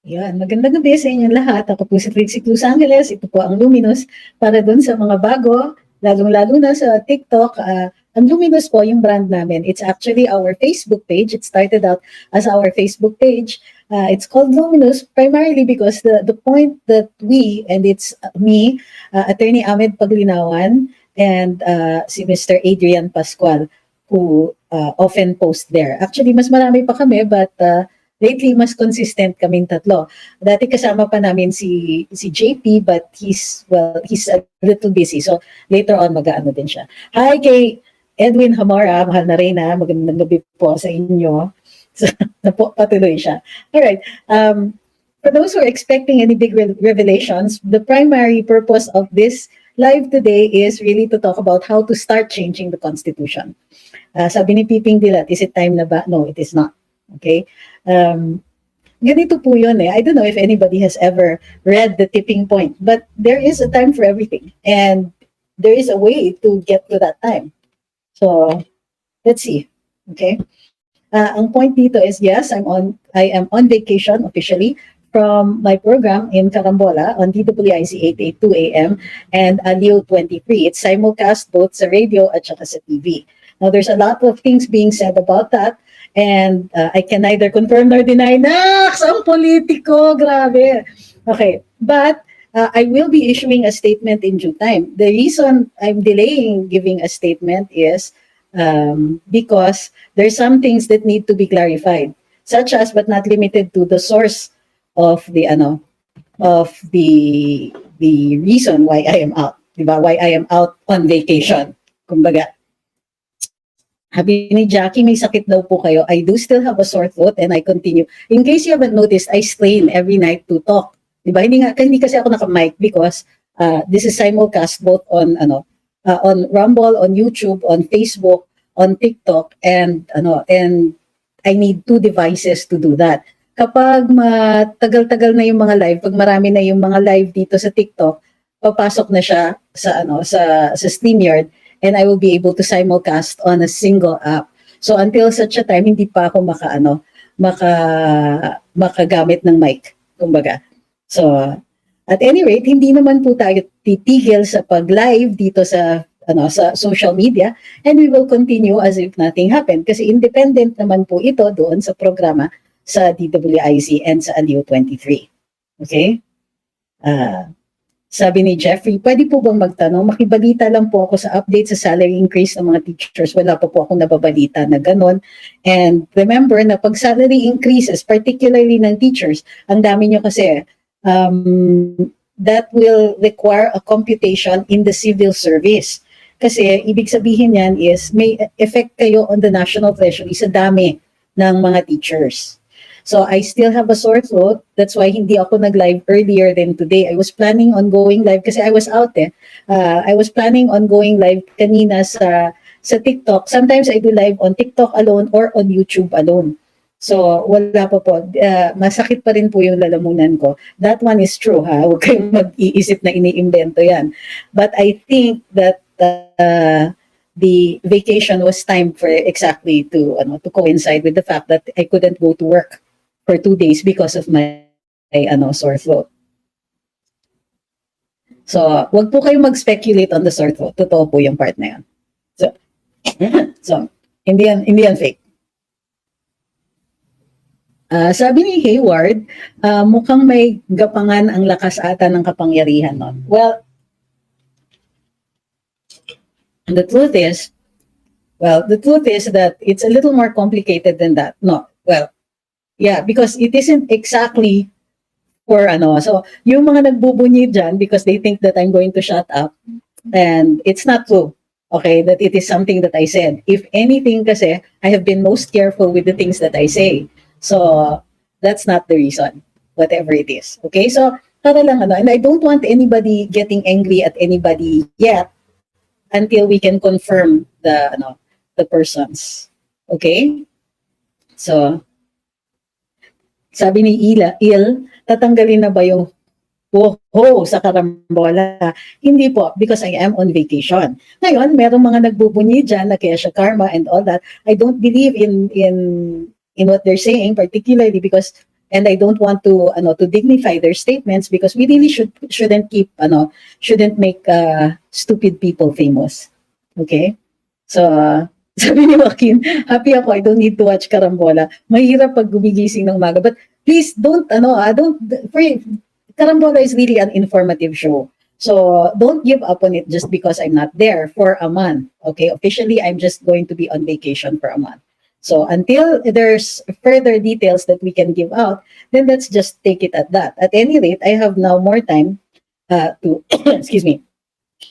Yan, magandang gabi sa inyong lahat. Ako po si Trixie Cruz Angeles. Ito po ang Luminous para dun sa mga bago, lalong-lalo na sa TikTok. Ang Luminous po yung brand namin. It's actually our Facebook page. It started out as our Facebook page. It's called Luminous primarily because the point that we, and it's me, Attorney Ahmed Paglinawan, and si Mr. Adrian Pascual, who often post there. Actually, mas marami pa kami, but lately, mas consistent kaming tatlo. Dati kasama pa namin si JP, but he's a little busy. So, later on, mag-aano din siya. Hi kay Edwin Hamara, mahal na Reyna. Magandang gabi po sa inyo. So, patuloy siya. Alright. For those who are expecting any big revelations, the primary purpose of this live today is really to talk about how to start changing the Constitution. Sabi ni Piping Dilat, is it time na ba? No, it is not. Okay? Ganito po yun eh. I don't know if anybody has ever read The Tipping Point, but there is a time for everything. And there is a way to get to that time. So, let's see. Okay? Ang point dito is, yes, I am on vacation officially from my program in Carambola on DWIC 882 AM and Aliw 23. It's simulcast both sa radio at saka sa TV. Now, there's a lot of things being said about that. And I can neither confirm nor deny. Naks! Ang politiko! Grabe! Okay. But I will be issuing a statement in due time. The reason I'm delaying giving a statement is because there's some things that need to be clarified, such as, but not limited to, the source of the reason why I am out. Diba? Why I am out on vacation. Kumbaga. Sabi ni Jackie, may sakit daw po kayo. I do still have a sore throat and I continue. In case you haven't noticed, I strain every night to talk. Diba? Hindi kasi ako naka-mic because this is simulcast both on Rumble, on YouTube, on Facebook, on TikTok, and I need 2 devices to do that. Kapag matagal-tagal na yung mga live, pag marami na yung mga live dito sa TikTok, papasok na siya sa StreamYard, and I will be able to simulcast on a single app. So until such a time, hindi pa ako makagamit ng mic, kumbaga. So at any rate, hindi naman po tayo titigil sa pag-live dito sa social media, and we will continue as if nothing happened kasi independent naman po ito doon sa programa sa DWIC and sa Aliw 23. Okay? Sabi ni Jeffrey, pwede po bang magtanong? Makibalita lang po ako sa update sa salary increase ng mga teachers. Wala pa po akong nababalita na ganon. And remember na pag salary increases, particularly ng teachers, ang dami nyo kasi, that will require a computation in the civil service. Kasi ibig sabihin yan is may effect kayo on the national treasury sa dami ng mga teachers. So I still have a sore throat. That's why hindi ako nag-live earlier than today. I was planning on going live kasi I was out eh. I was planning on going live kanina sa TikTok. Sometimes I do live on TikTok alone or on YouTube alone. So wala pa po. Masakit pa rin po yung lalamunan ko. That one is true ha. Huwag kayong mag-iisip na iniimbento yan. But I think that the vacation was timed for exactly to coincide with the fact that I couldn't go to work for 2 days because of my sore throat. So, wag po kayong mag-speculate on the sore throat. Totoo po yung part na yan. So hindi yan fake. Sabi ni Hayward, mukhang may gapangan ang lakas ata ng kapangyarihan nun. Well, the truth is that it's a little more complicated than that. No, well, yeah, because it isn't exactly for so yung mga nagbubunyi dyan because they think that I'm going to shut up, and it's not true. Okay, that it is something that I said. If anything kasi, I have been most careful with the things that I say. So, that's not the reason, whatever it is. Okay, so, para lang and I don't want anybody getting angry at anybody yet until we can confirm the persons. Okay? So, sabi ni Il, tatanggalin na ba yung sa Carambola? Hindi po, because I am on vacation. Ngayon, merong mga nagbubunyi dyan na Kesha Karma and all that. I don't believe in what they're saying, particularly because and I don't want to to dignify their statements because we really shouldn't make stupid people famous. Okay? So sabi ni Joaquin, happy ako, I don't need to watch Karambola. Mahirap pag gumigising ng umaga. But please don't Karambola is really an informative show. So don't give up on it just because I'm not there for a month. Okay? Officially, I'm just going to be on vacation for a month. So until there's further details that we can give out, then let's just take it at that. At any rate, I have now more time to, excuse me,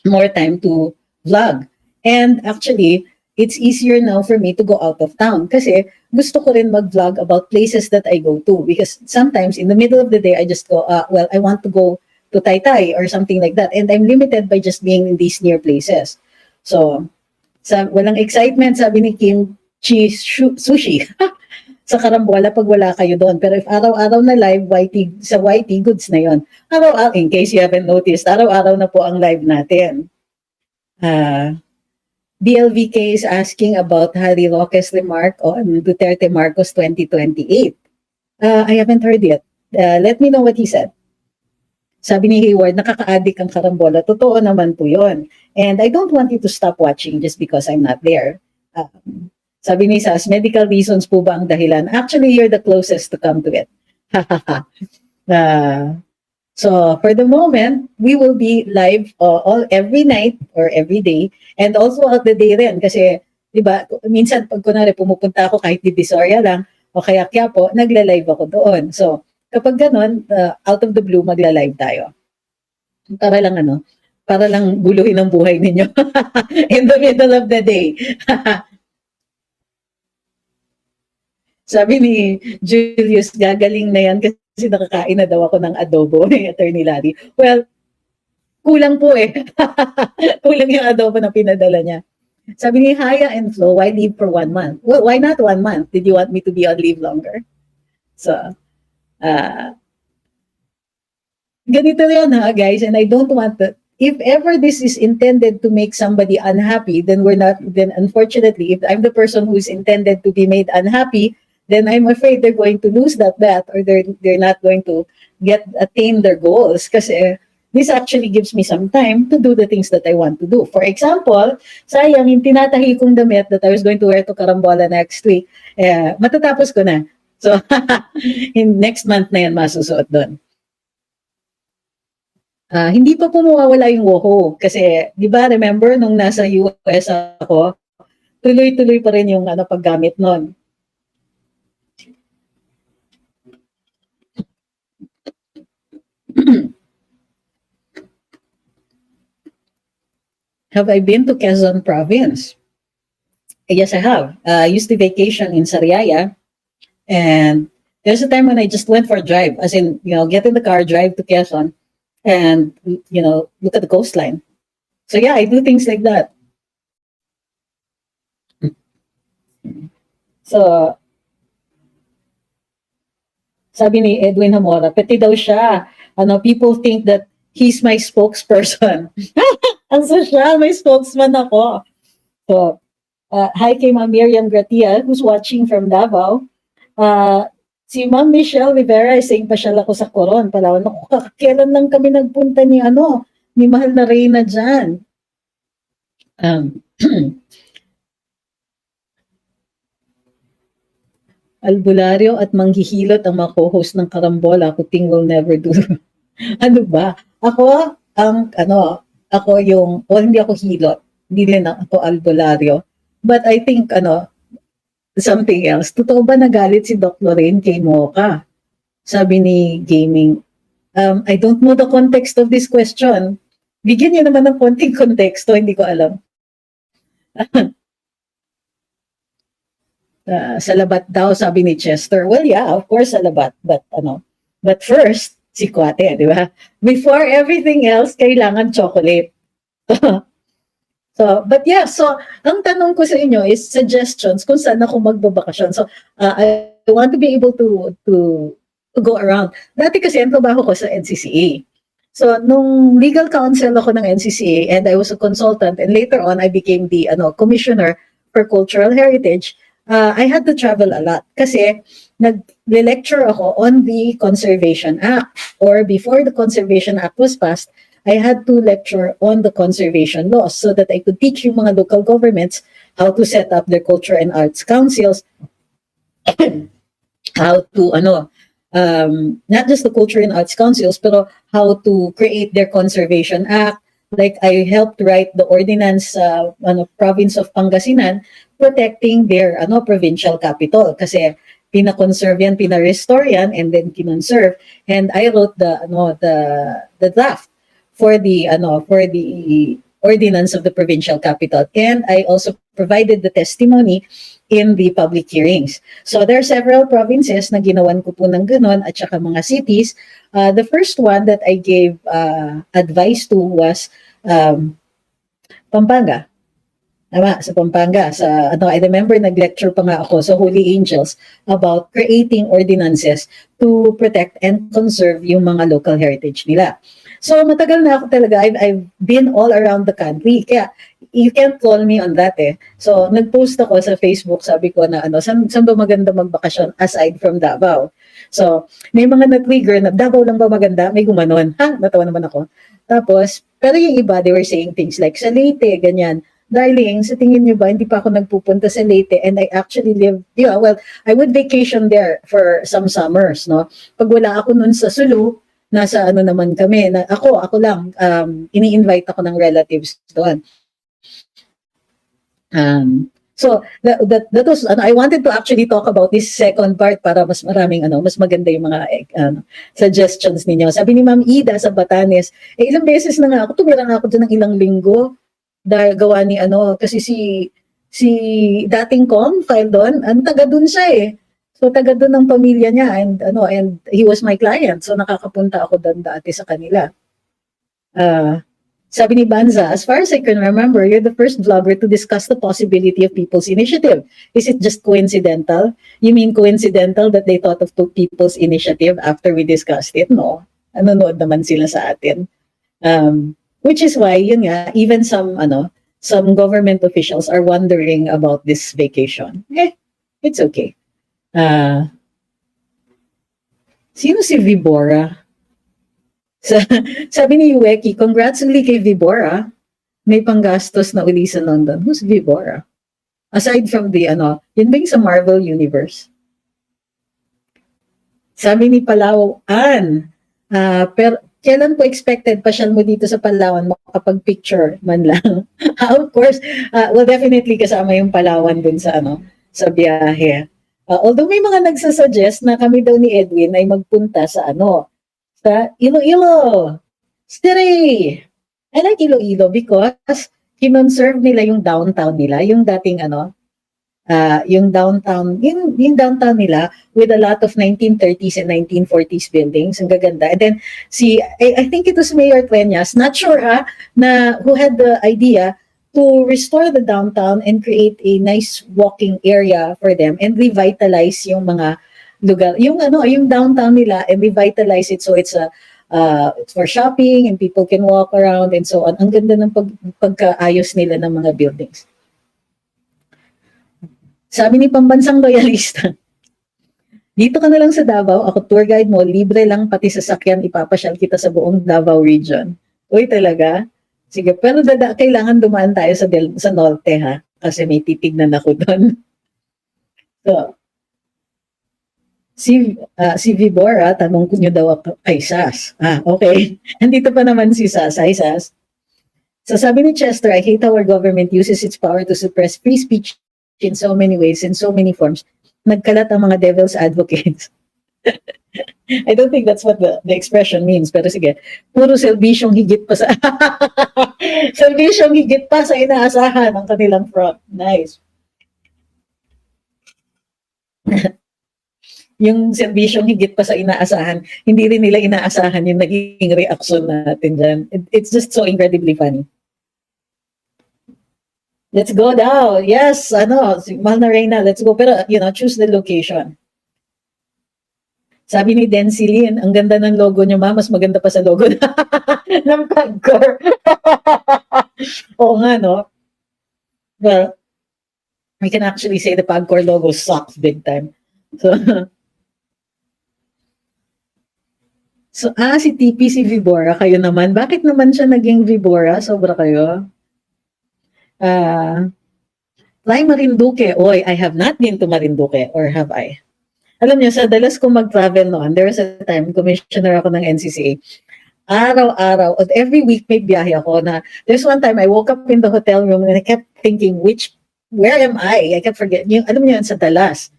more time to vlog. And actually, it's easier now for me to go out of town kasi gusto ko rin mag-vlog about places that I go to because sometimes in the middle of the day, I just go, well, I want to go to Taytay or something like that. And I'm limited by just being in these near places. So, walang excitement, sabi ni Kim, sushi sa Karambola pag wala kayo doon. Pero if araw-araw na live, sa YT, goods na yon. Araw-araw, in case you haven't noticed, araw-araw na po ang live natin. DLVK is asking about Harry Roque's remark on Duterte Marcos 2028. I haven't heard yet. Let me know what he said. Sabi ni Hayward, nakaka-addict ang Karambola. Totoo naman po yun. And I don't want you to stop watching just because I'm not there. Sabi ni Sas, medical reasons po ba ang dahilan? Actually, you're the closest to come to it. So, for the moment, we will be live every night or every day and also out the day rin. Kasi, di ba, minsan pag kunwari pumupunta ako kahit Divisoria lang o kaya Quiapo, nagla-live ako doon. So, kapag ganun, out of the blue, magla-live tayo. Para lang guluhin ang buhay ninyo in the middle of the day. Sabi ni Julius, gagaling na yan kasi nakakain na daw ako ng adobo ni Attorney Larry. Well, kulang po eh. Kulang yung adobo na pinadala niya. Sabi ni Haya and Flo, why leave for 1 month? Well, why not 1 month? Did you want me to be on leave longer? So, ganito yan guys, and I don't want that. If ever this is intended to make somebody unhappy, then unfortunately, if I'm the person who is intended to be made unhappy, then I'm afraid they're going to lose that bet or they're not going to attain their goals kasi this actually gives me some time to do the things that I want to do. For example, sayang yung tinatahi kong damit that I was going to wear to Karambola next week, matatapos ko na. So, in next month na yan masusuot doon. Hindi pa po mawawala yung WOHO kasi, di ba, remember nung nasa US ako, tuloy-tuloy pa rin yung paggamit nun. Have I been to Quezon Province? Yes, I have. I used to vacation in Sariaya, and there's a time when I just went for a drive, as in, get in the car, drive to Quezon, and, look at the coastline. So yeah, I do things like that. So, sabi ni Edwin Hamora, pati daw siya. People think that he's my spokesperson. Ang social, may spokesman ako. So, hi kay Ma'am Miriam Gratia, who's watching from Davao. Si Ma'am Michelle Rivera, saying pasyal ako sa Coron, Palawan. Naku, kailan lang kami nagpunta ni mahal na Reyna dyan. Albularyo at manghihilot ang mga co-host ng Karambola. Kuting will never do. Ano ba? Ako, hindi ako hilot. Hindi rin ako albularyo. But I think, something else. Totoo ba nagalit si Doc Lorraine kay Mocha? Sabi ni Gaming. I don't know the context of this question. Bigyan niyo naman ng konting konteksto, hindi ko alam. Sa labat daw, sabi ni Chester. Well, yeah, of course, sa labat. But first, si Kwate, di ba? Before everything else, kailangan chocolate. But ang tanong ko sa inyo is suggestions kung saan ako magbabakasyon. So, I want to be able to go around. Dati kasi ang trabaho ko sa NCCA. So, nung legal counsel ako ng NCCA and I was a consultant and later on I became the commissioner for cultural heritage, I had to travel a lot kasi nag-lecture ako on the Conservation Act, or before the Conservation Act was passed, I had to lecture on the conservation laws so that I could teach yung mga local governments how to set up their culture and arts councils, how to not just the culture and arts councils, pero how to create their conservation act. Like I helped write the ordinance sa province of Pangasinan protecting their provincial capital kasi pina-conserve yan, pina-restore yan, and then kinonserve. And I wrote the draft for the ordinance of the provincial capital, and I also provided the testimony in the public hearings. So there are several provinces na ginawan ko po ng ganon, at saka mga cities. The first one that I gave advice to was Pampanga. Tama, sa Pampanga. I remember nag-lecture pa nga ako sa Holy Angels about creating ordinances to protect and conserve yung mga local heritage nila. So matagal na ako talaga, I've been all around the country. Kaya you can't call me on that eh. So nag-post ako sa Facebook, sabi ko na saan ba maganda magbakasyon aside from Davao. So may mga na-trigger na Davao lang ba maganda? May gumanon. Natawa naman ako. Tapos, pero yung iba, they were saying things like sa Leyte, ganyan. Darling, sa tingin niyo ba, hindi pa ako nagpupunta sa Leyte, and I actually live, I would vacation there for some summers, no? Pag wala ako nun sa Sulu, nasa naman kami, ako lang, ini-invite ako ng relatives doon. So that was, I wanted to actually talk about this second part para mas maraming, mas maganda yung mga suggestions ninyo. Sabi ni Ma'am Ida sa Batanes, ilang beses na nga ako, tumira na ako dyan ng ilang linggo, dahil gawa ni kasi si dating file doon, taga doon siya eh. So taga doon ng pamilya niya, and he was my client. So nakakapunta ako doon dati sa kanila. Sabi ni Banza, as far as I can remember, you're the first vlogger to discuss the possibility of People's Initiative. Is it just coincidental? You mean coincidental that they thought of People's Initiative after we discussed it? No. Nanonood naman sila sa atin. Which is why, yun nga, even some government officials are wondering about this vacation. It's okay. Sino si Vibora? Sabi ni Yueki, congrats uli kay Vibora. May panggastos na uli sa London. Who's Vibora? Aside from the, yun ba yung sa Marvel Universe? Sabi ni Palawan, pero kailan po expected pasyal mo dito sa Palawan, makapag-picture man lang? Of course, well, definitely kasama yung Palawan dun sa, sa biyahe. Although may mga nagsasuggest na kami daw ni Edwin ay magpunta sa sa Iloilo. Stay! I like Iloilo because kinonserve nila yung downtown nila, yung dating yung downtown nila with a lot of 1930s and 1940s buildings. Ang gaganda. And then I think it was Mayor Tueñas, not sure who had the idea to restore the downtown and create a nice walking area for them and revitalize yung mga lugar, yung downtown nila, and revitalize it so it's for shopping and people can walk around and so on. Ang ganda ng pagkaayos nila ng mga buildings. Sabi ni Pambansang Loyalista, dito ka na lang sa Davao, ako tour guide mo, libre lang pati sasakyan, ipapasyal kita sa buong Davao region. Uy, talaga? Sige, pero kailangan dumaan tayo sa Norte kasi may titignan ako doon. So, si Vibora, tanong ko nyo daw ako, ay Sas. Okay. Andito pa naman si Sas. Hi, Sas. So sabi ni Chester, I hate how our government uses its power to suppress free speech in so many ways, in so many forms. Nagkalat ang mga devil's advocates. I don't think that's what the expression means, pero sige. Puro selbisyong higit pa sa selbisyong higit pa sa inaasahan ng kanilang front. Nice. Yung serbisyong higit pa sa inaasahan, hindi rin nila inaasahan yung naging reaction natin dyan. It's just so incredibly funny. Let's go daw. Yes, si Malna Reina, let's go. Pero, choose the location. Sabi ni Densilin, ang ganda ng logo niyo, ma. Mas maganda pa sa logo ng Pagcor. Oo nga, no? Well, We can actually say the PAGCOR logo sucks big time. So, si TP si Vibora, kayo naman. Bakit naman siya naging Vibora? Sobra kayo. Fly Marinduque. Oy, I have not been to Marinduque, or have I? Alam niyo, sa dalas ko mag-travel noon, there was a time, commissioner ako ng NCCA. Araw-araw, every week may biyahe ako na, there's one time I woke up in the hotel room and I kept thinking, where am I? I kept forgetting, alam niyo yun, sa Dallas.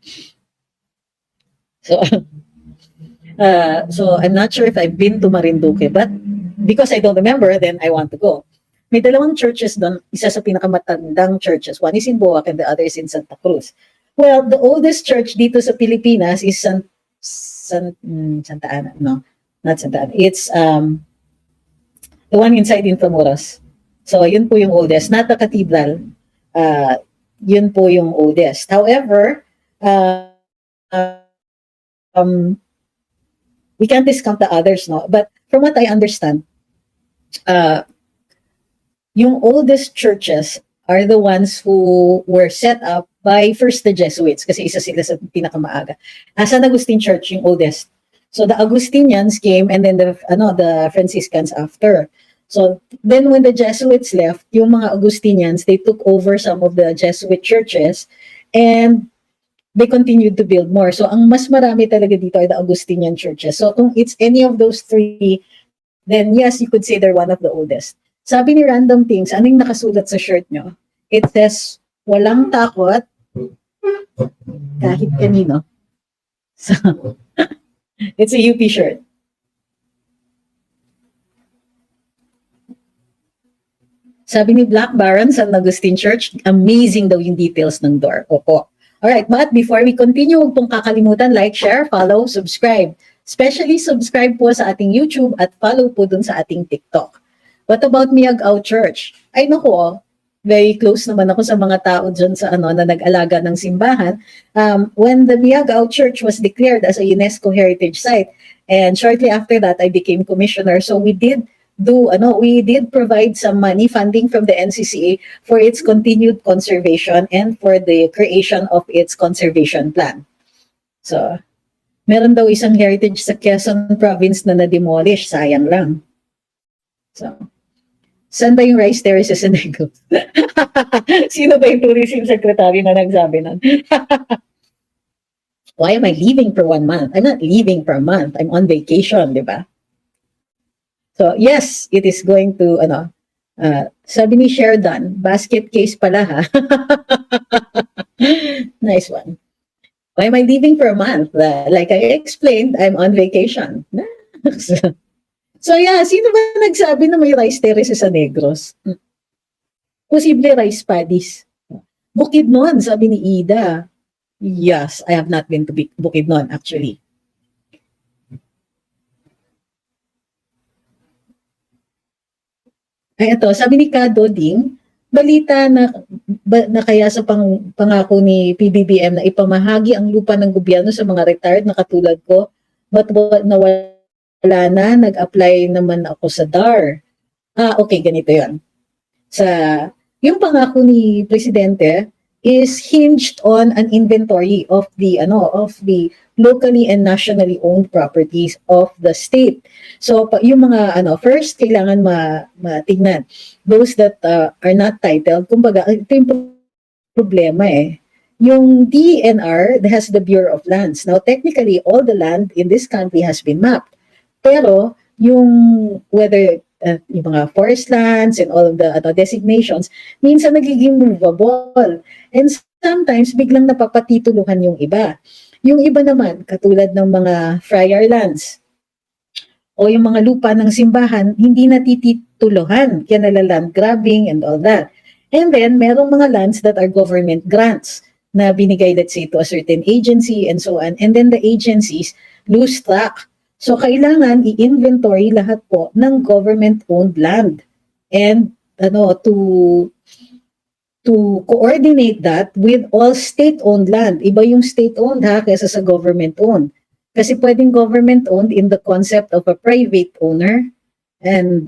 So, so I'm not sure if I've been to Marinduque, but because I don't remember, then I want to go. May dalawang churches doon, isa sa pinakamatandang churches. One is in Boac and the other is in Santa Cruz. Well, the oldest church dito sa Pilipinas is Santa Ana. No, not Santa Ana. It's the one inside Intramuros. So, yun po yung oldest. Not the cathedral. Yun po yung oldest. However, we can't discount the others, no? But from what I understand, yung oldest churches are the ones who were set up by first the Jesuits, kasi isa sila sa pinakamaaga. San Agustin Church, yung oldest. So the Augustinians came and then the Franciscans after. So then when the Jesuits left, yung mga Augustinians, they took over some of the Jesuit churches and they continued to build more. So ang mas marami talaga dito are the Augustinian churches. So kung it's any of those three, then yes, you could say they're one of the oldest. Sabi ni Random Things, anong nakasulat sa shirt nyo? It says, walang takot kahit kanino. So, it's a UP shirt. Sabi ni Black Baron, San Agustin Church, amazing daw yung details ng door. Opo. Alright, but before we continue, huwag pong kakalimutan, like, share, follow, subscribe. Especially subscribe po sa ating YouTube at follow po dun sa ating TikTok. What about Miagao Church? Ay naku, very close naman ako sa mga tao dyan sa na nag-alaga ng simbahan. When the Miagao Church was declared as a UNESCO Heritage Site, and shortly after that, I became commissioner. So we did provide some money funding from the NCCA for its continued conservation and for the creation of its conservation plan. So, meron daw isang heritage sa Quezon Province na na-demolish, sayang lang. So, saan ba yung rice terraces sa Negros? Sino ba yung tourism secretary na nagsabi nun? Why am I leaving for 1 month? I'm not leaving for a month. I'm on vacation, di ba? So, yes, it is going to, sabi ni Sheridan, basket case pala ha. Nice one. Why am I leaving for a month? Like I explained, I'm on vacation. So yeah, sino ba nagsabi na may rice terraces sa Negros? Posible rice paddies. Bukidnon, sabi ni Ida. Yes, I have not been to Bukidnon actually. Ay ito, sabi ni Kado Ding, balita na kaya sa pangako ni PBBM na ipamahagi ang lupa ng gobyerno sa mga retired na katulad ko, but wala na, nag-apply naman ako sa DAR. Okay, ganito yan. Yung pangako ni Presidente is hinged on an inventory of the locally and nationally owned properties of the state. So yung mga first kailangan matignan those that are not titled. Kumbaga ito yung problema eh. Yung DENR has the Bureau of Lands. Now technically all the land in this country has been mapped. Pero yung whether yung mga forest lands and all of the designations, minsan nagiging movable. And sometimes biglang napapatituluhan yung iba. Yung iba naman, katulad ng mga friar lands o yung mga lupa ng simbahan, hindi natitituluhan. Kaya land grabbing and all that. And then, merong mga lands that are government grants na binigay, let's say, to a certain agency and so on. And then the agencies lose track. So, kailangan i-inventory lahat po ng government-owned land. And, to coordinate that with all state-owned land. Iba yung state-owned ha, kaysa sa government-owned. Kasi pwedeng government-owned in the concept of a private owner. And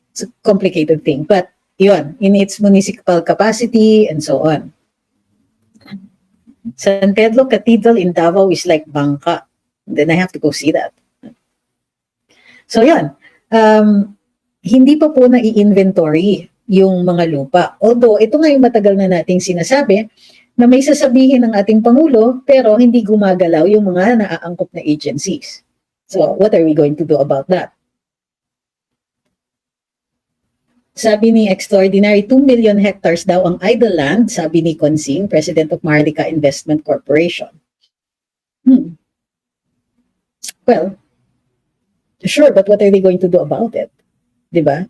it's a complicated thing. But, yun, in its municipal capacity and so on. San Pedro Cathedral in Davao is like bangka. Then I have to go see that. So yan, hindi pa po na-i-inventory yung mga lupa. Although ito nga yung matagal na nating sinasabi na may sasabihin ng ating Pangulo pero hindi gumagalaw yung mga naaangkop na agencies. So what are we going to do about that? Sabi ni Extraordinary, 2 million hectares daw ang idle land, sabi ni Consing, President of Maharlika Investment Corporation. Well, sure, but what are they going to do about it? Diba?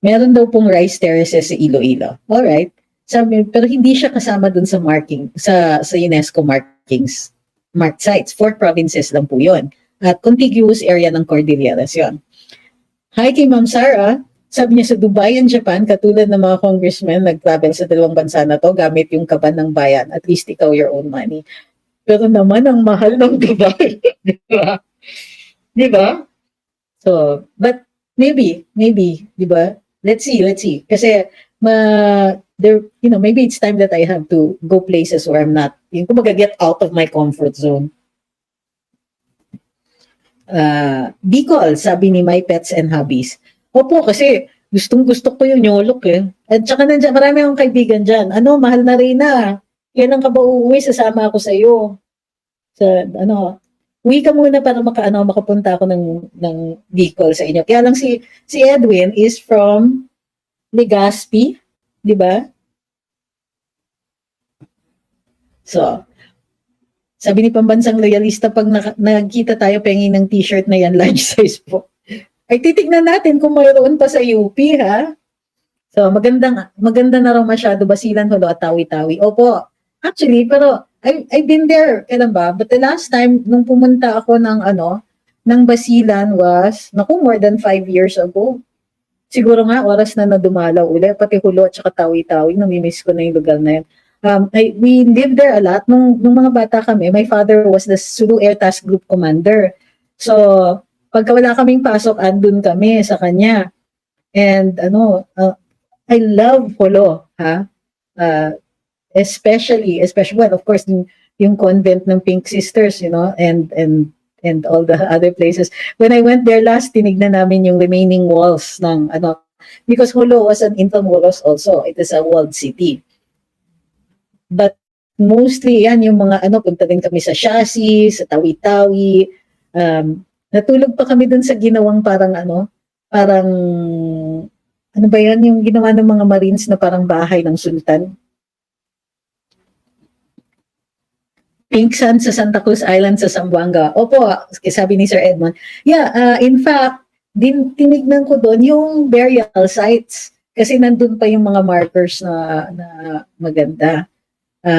Meron daw pong rice terraces sa Iloilo. Alright. Sabi, pero hindi siya kasama dun sa marking, sa UNESCO markings, marked sites. 4 provinces lang po yun. At contiguous area ng Cordilleras yun. Hi kay Ma'am Sarah. Sabi niya sa Dubai and Japan, katulad ng mga congressmen, nag-travel sa dalawang bansa na to gamit yung kaban ng bayan. At least ikaw your own money. Pero naman, ang mahal ng Dubai. Diba? Diba? So, but maybe, diba? Let's see. Kasi, maybe it's time that I have to go places where I'm not, yung kumbaga get out of my comfort zone. Bicol, sabi ni My Pets and Hobbies. Opo, kasi gustong-gusto ko yung Yolok eh. At saka nandiyan, marami akong kaibigan dyan. Mahal na rin na. Yan ang kaba uuwi, sasama ako sa iyo. Uwi ka muna para makapunta ako ng Bicol sa inyo. Kaya lang si Edwin is from Legazpi, di ba? So, sabi ni Pambansang Loyalista, pag nakikita tayo pengin ng t-shirt na yan, large size po. Ay titignan natin kung mayroon pa sa UP, ha? So, maganda na raw masyado, Basilan, Holo at Tawi-Tawi. Opo, actually, pero I've been there, kailan ba? But the last time, nung pumunta ako ng Basilan was, more than 5 years ago. Siguro nga, oras na nadumalaw uli, pati Holo at saka Tawi-Tawi, namimiss ko na yung lugar na yun. We lived there a lot. Nung mga bata kami, my father was the Sulu Air Task Group Commander. So, pagka wala kaming pasok, andun kami sa kanya. And I love Holo, ha? Especially, well, of course, yung convent ng Pink Sisters, and all the other places. When I went there last, tinignan namin yung remaining walls ng because Holo was an intramuros also. It is a walled city. But mostly yan yung mga punta din kami sa Siasi, sa Tawi-Tawi. Natulog pa kami dun sa ginawang parang ano ba yan yung ginawa ng mga Marines na parang bahay ng Sultan. Pink Sand sa Santa Cruz Island sa Zamboanga. Opo, sabi ni Sir Edmond. Yeah, in fact, tinignan ko doon yung burial sites kasi nandun pa yung mga markers na maganda.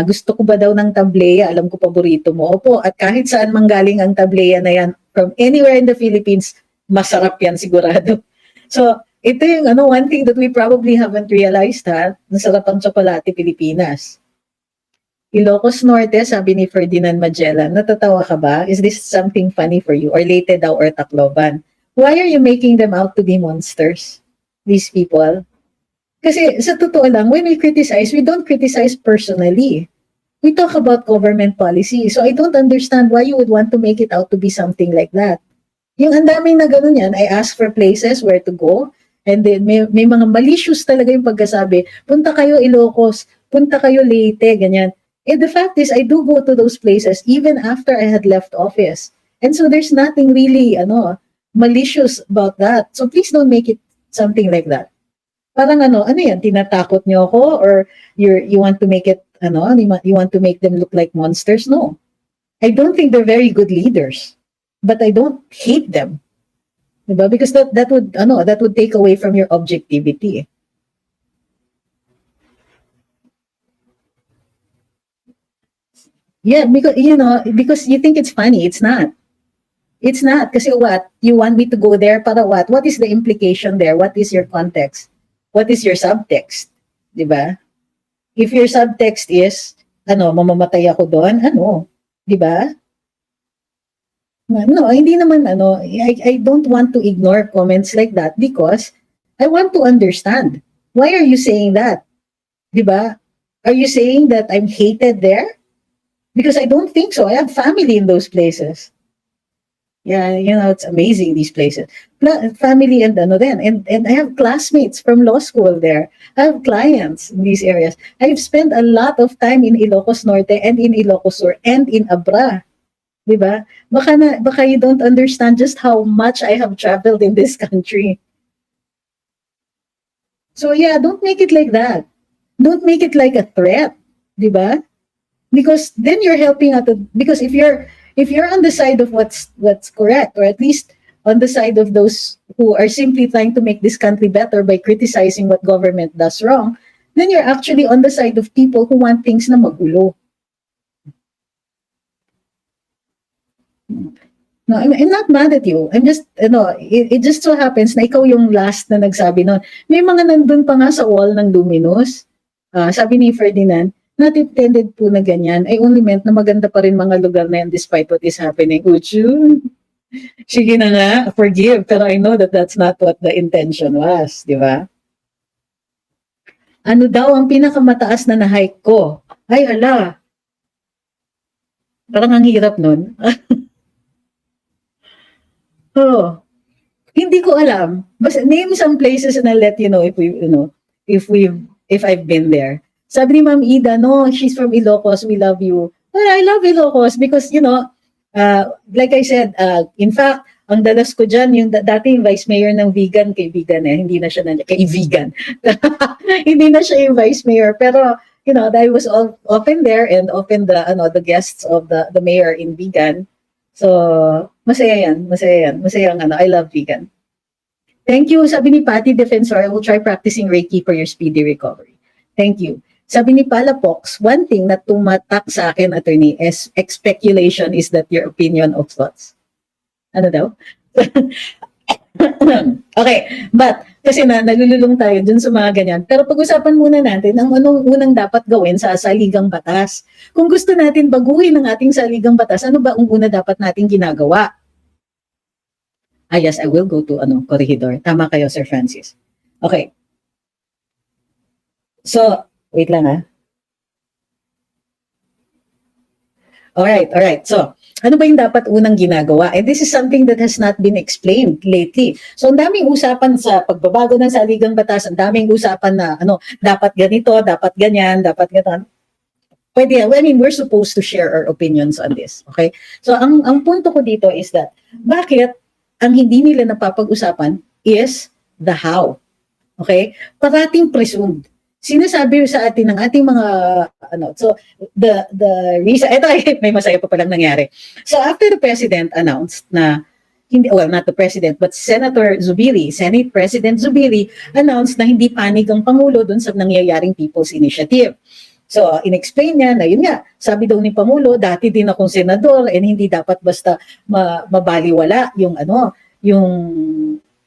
Gusto ko ba daw ng tableya? Alam ko paborito mo. Opo, at kahit saan manggaling ang tableya na yan, from anywhere in the Philippines, masarap yan sigurado. So, ito yung one thing that we probably haven't realized, ha? Masarap ang tsokolate Pilipinas. Ilocos Norte, sabi ni Ferdinand Magellan, natatawa ka ba? Is this something funny for you? Or Leyte daw or Tacloban? Why are you making them out to be monsters? These people? Kasi sa totoo lang, when we criticize, we don't criticize personally. We talk about government policy. So I don't understand why you would want to make it out to be something like that. Yung ang daming na ganun yan, I ask for places where to go, and then may mga malicious talaga yung pagkasabi, punta kayo Ilocos, punta kayo Leyte, ganyan. And the fact is, I do go to those places even after I had left office. And so there's nothing really malicious about that. So please don't make it something like that. Parang ano yan, tinatakot niyo ako or you want to make it you want to make them look like monsters? No. I don't think they're very good leaders, but I don't hate them. Diba? Because that would take away from your objectivity. Yeah, because you think it's funny, it's not. It's not. Kasi what? You want me to go there para what? What is the implication there? What is your context? What is your subtext? Diba? If your subtext is, mamamatay ako doon, diba? No, hindi naman, I don't want to ignore comments like that because I want to understand. Why are you saying that? Di ba? Are you saying that I'm hated there? Because I don't think so. I have family in those places. Yeah, it's amazing, these places. Family and ano din. And I have classmates from law school there. I have clients in these areas. I've spent a lot of time in Ilocos Norte and in Ilocos Sur and in Abra. Diba? Baka you don't understand just how much I have traveled in this country. So yeah, don't make it like that. Don't make it like a threat. Diba? Because then you're helping out because if you're on the side of what's correct, or at least on the side of those who are simply trying to make this country better by criticizing what government does wrong, then you're actually on the side of people who want things na magulo. No, I'm not mad at you. I'm just, it just so happens na ikaw yung last na nagsabi nun. May mga nandun pa nga sa wall ng Luminous. Sabi ni Ferdinand, not intended po na ganyan. I only meant na maganda pa rin mga lugar na yan despite what is happening. Uchu, sige na nga, forgive. Pero I know that that's not what the intention was, di ba? Ano daw ang pinakamataas na na-hike ko? Ay, hala. Parang ang hirap nun. Oh, hindi ko alam. Basta name some places and I'll let you know if I've been there. Sabi ni Ma'am Ida, no, she's from Ilocos. We love you. Well, I love Ilocos because, like I said, in fact, ang dalas ko dyan, yung dating vice mayor ng vegan, kaibigan hindi na siya kaibigan. Hindi na siya yung vice mayor. Pero, I was often there and often the guests of the mayor in vegan. So, masaya yan. Masaya ang I love vegan. Thank you. Sabi ni Patty Defensor, I will try practicing Reiki for your speedy recovery. Thank you. Sabi ni Palapox, one thing na tumatak sa akin, attorney, is speculation is that your opinion of thoughts. Ano daw? Okay, but kasi nalululong tayo dun sa mga ganyan. Pero pag-usapan muna natin ang anong unang dapat gawin sa saligang batas. Kung gusto natin baguhin ang ating saligang batas, ano ba ang una dapat nating ginagawa? Yes, I will go to Corregidor. Tama kayo, Sir Francis. Okay. So, wait lang Alright. So, ano ba yung dapat unang ginagawa? And this is something that has not been explained lately. So, ang daming usapan sa pagbabago ng saligang batas, ang daming usapan na, dapat ganito, dapat ganyan, dapat ganyan. Pwede, we're supposed to share our opinions on this. Okay? So, ang punto ko dito is that, bakit ang hindi nila napapag-usapan is the how. Okay? Parating presumed. Sinasabi sa atin ng ating mga so the reason, ito may masaya pa palang nangyari. So after the president announced na not the president but Senator Zubiri, Senate President Zubiri announced na hindi panig ang Pangulo dun sa nangyayaring People's Initiative. So inexplain niya na yun nga, sabi daw ni Pangulo, dati din akong senador and hindi dapat basta mabaliwala yung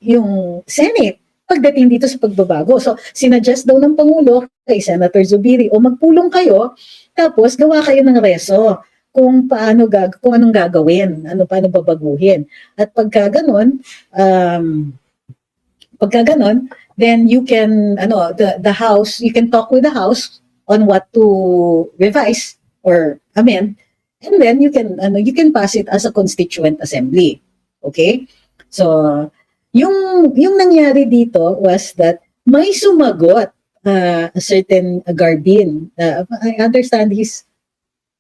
yung Senate pagdating dito sa pagbabago. So, sinuggest daw ng Pangulo kay Senator Zubiri, o magpulong kayo, tapos gawa kayo ng reso kung anong gagawin, paano babaguhin. At pagka ganon, then you can, the House, you can talk with the House on what to revise or amend, and then you can pass it as a constituent assembly. Okay? So, yung nangyari dito was that may sumagot a certain Garbin. I understand he's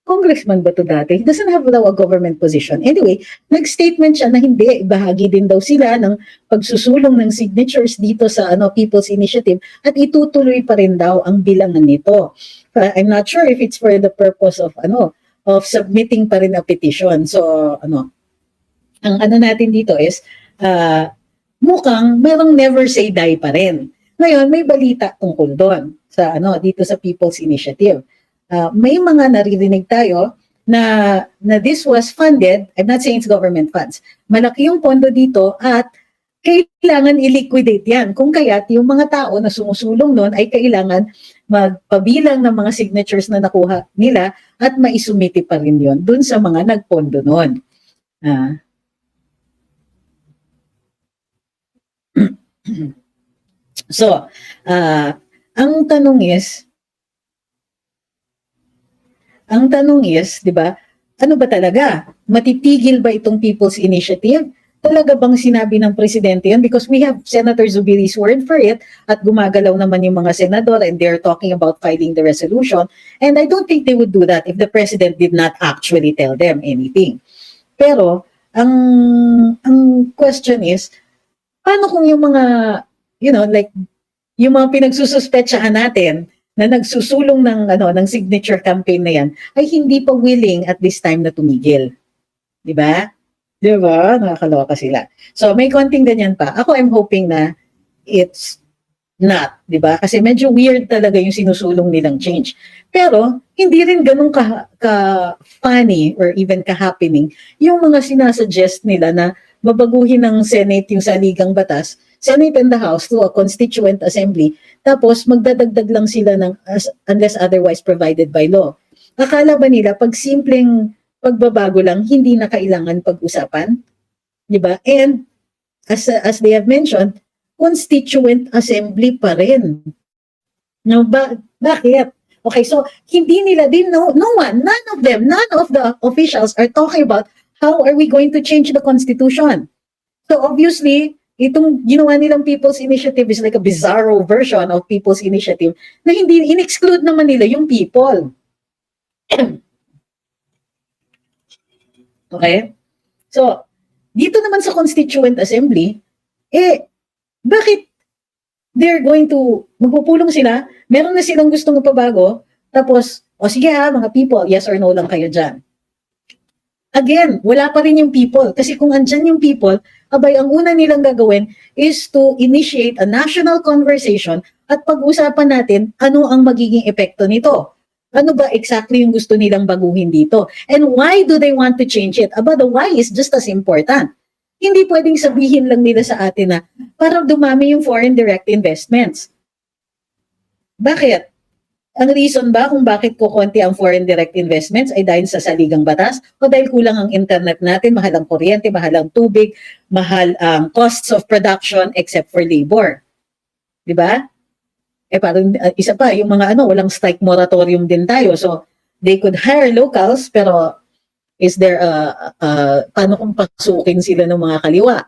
congressman ba to dati? He doesn't have a government position. Anyway, nag-statement siya na hindi, bahagi din daw sila ng pagsusulong ng signatures dito sa People's Initiative at itutuloy pa rin daw ang bilangan nito. I'm not sure if it's for the purpose of submitting pa rin a petition. So, ang natin dito is mukhang merong never say die pa rin. Ngayon, may balita tungkol doon sa dito sa People's Initiative. May mga naririnig tayo na this was funded, I'm not saying it's government funds. Malaki yung pondo dito at kailangan i-liquidate yan. Kung kaya't yung mga tao na sumusulong noon ay kailangan magpabilang ng mga signatures na nakuha nila at maisumiti pa rin yun dun sa mga nagpondo noon. So, ang tanong is, Ang tanong is, di ba, ano ba talaga? Matitigil ba itong People's Initiative? Talaga bang sinabi ng presidente yun? Because we have Senator Zubiri's word for it at gumagalaw naman yung mga senador and they're talking about filing the resolution. And I don't think they would do that if the president did not actually tell them anything. Pero, ang question is, paano kung yung mga, like, yung mga pinagsususpetsahan natin na nagsusulong ng signature campaign na yan ay hindi pa willing at this time na tumigil. Di ba? Di ba? Nakakaloka sila. So, may konting ganyan pa. Ako, I'm hoping na it's not, di ba? Kasi medyo weird talaga yung sinusulong nilang change. Pero, hindi rin ganun ka-funny or even ka-happening yung mga sinasuggest nila na babaguhin ng Senate yung saligang batas, Senate and the House to a constituent assembly, tapos magdadagdag lang sila ng unless otherwise provided by law. Akala ba nila pag simpleng pagbabago lang, hindi na kailangan pag-usapan? Di ba? And as they have mentioned, constituent assembly pa rin. No, bakit? Okay, so hindi nila din, none of the officials are talking about how are we going to change the Constitution. So obviously, itong ginawa nilang People's Initiative is like a bizarro version of People's Initiative na hindi in-exclude naman nila yung people. Okay? So, dito naman sa Constituent Assembly, bakit they're going to, magpupulong sila, meron na silang gustong ipabago, tapos, sige mga people, yes or no lang kayo dyan. Again, wala pa rin yung people. Kasi kung andyan yung people, abay, ang una nilang gagawin is to initiate a national conversation at pag-usapan natin ano ang magiging epekto nito. Ano ba exactly yung gusto nilang baguhin dito? And why do they want to change it? Aba, the why is just as important. Hindi pwedeng sabihin lang nila sa atin na para dumami yung foreign direct investments. Bakit? Ang reason ba kung bakit kukunti ang foreign direct investments ay dahil sa saligang batas o dahil kulang ang internet natin, mahal ang kuryente, mahal ang tubig, mahal ang costs of production except for labor. Diba? Parang isa pa, yung mga walang strike moratorium din tayo. So, they could hire locals, pero is there paano kung pasukin sila ng mga kaliwa?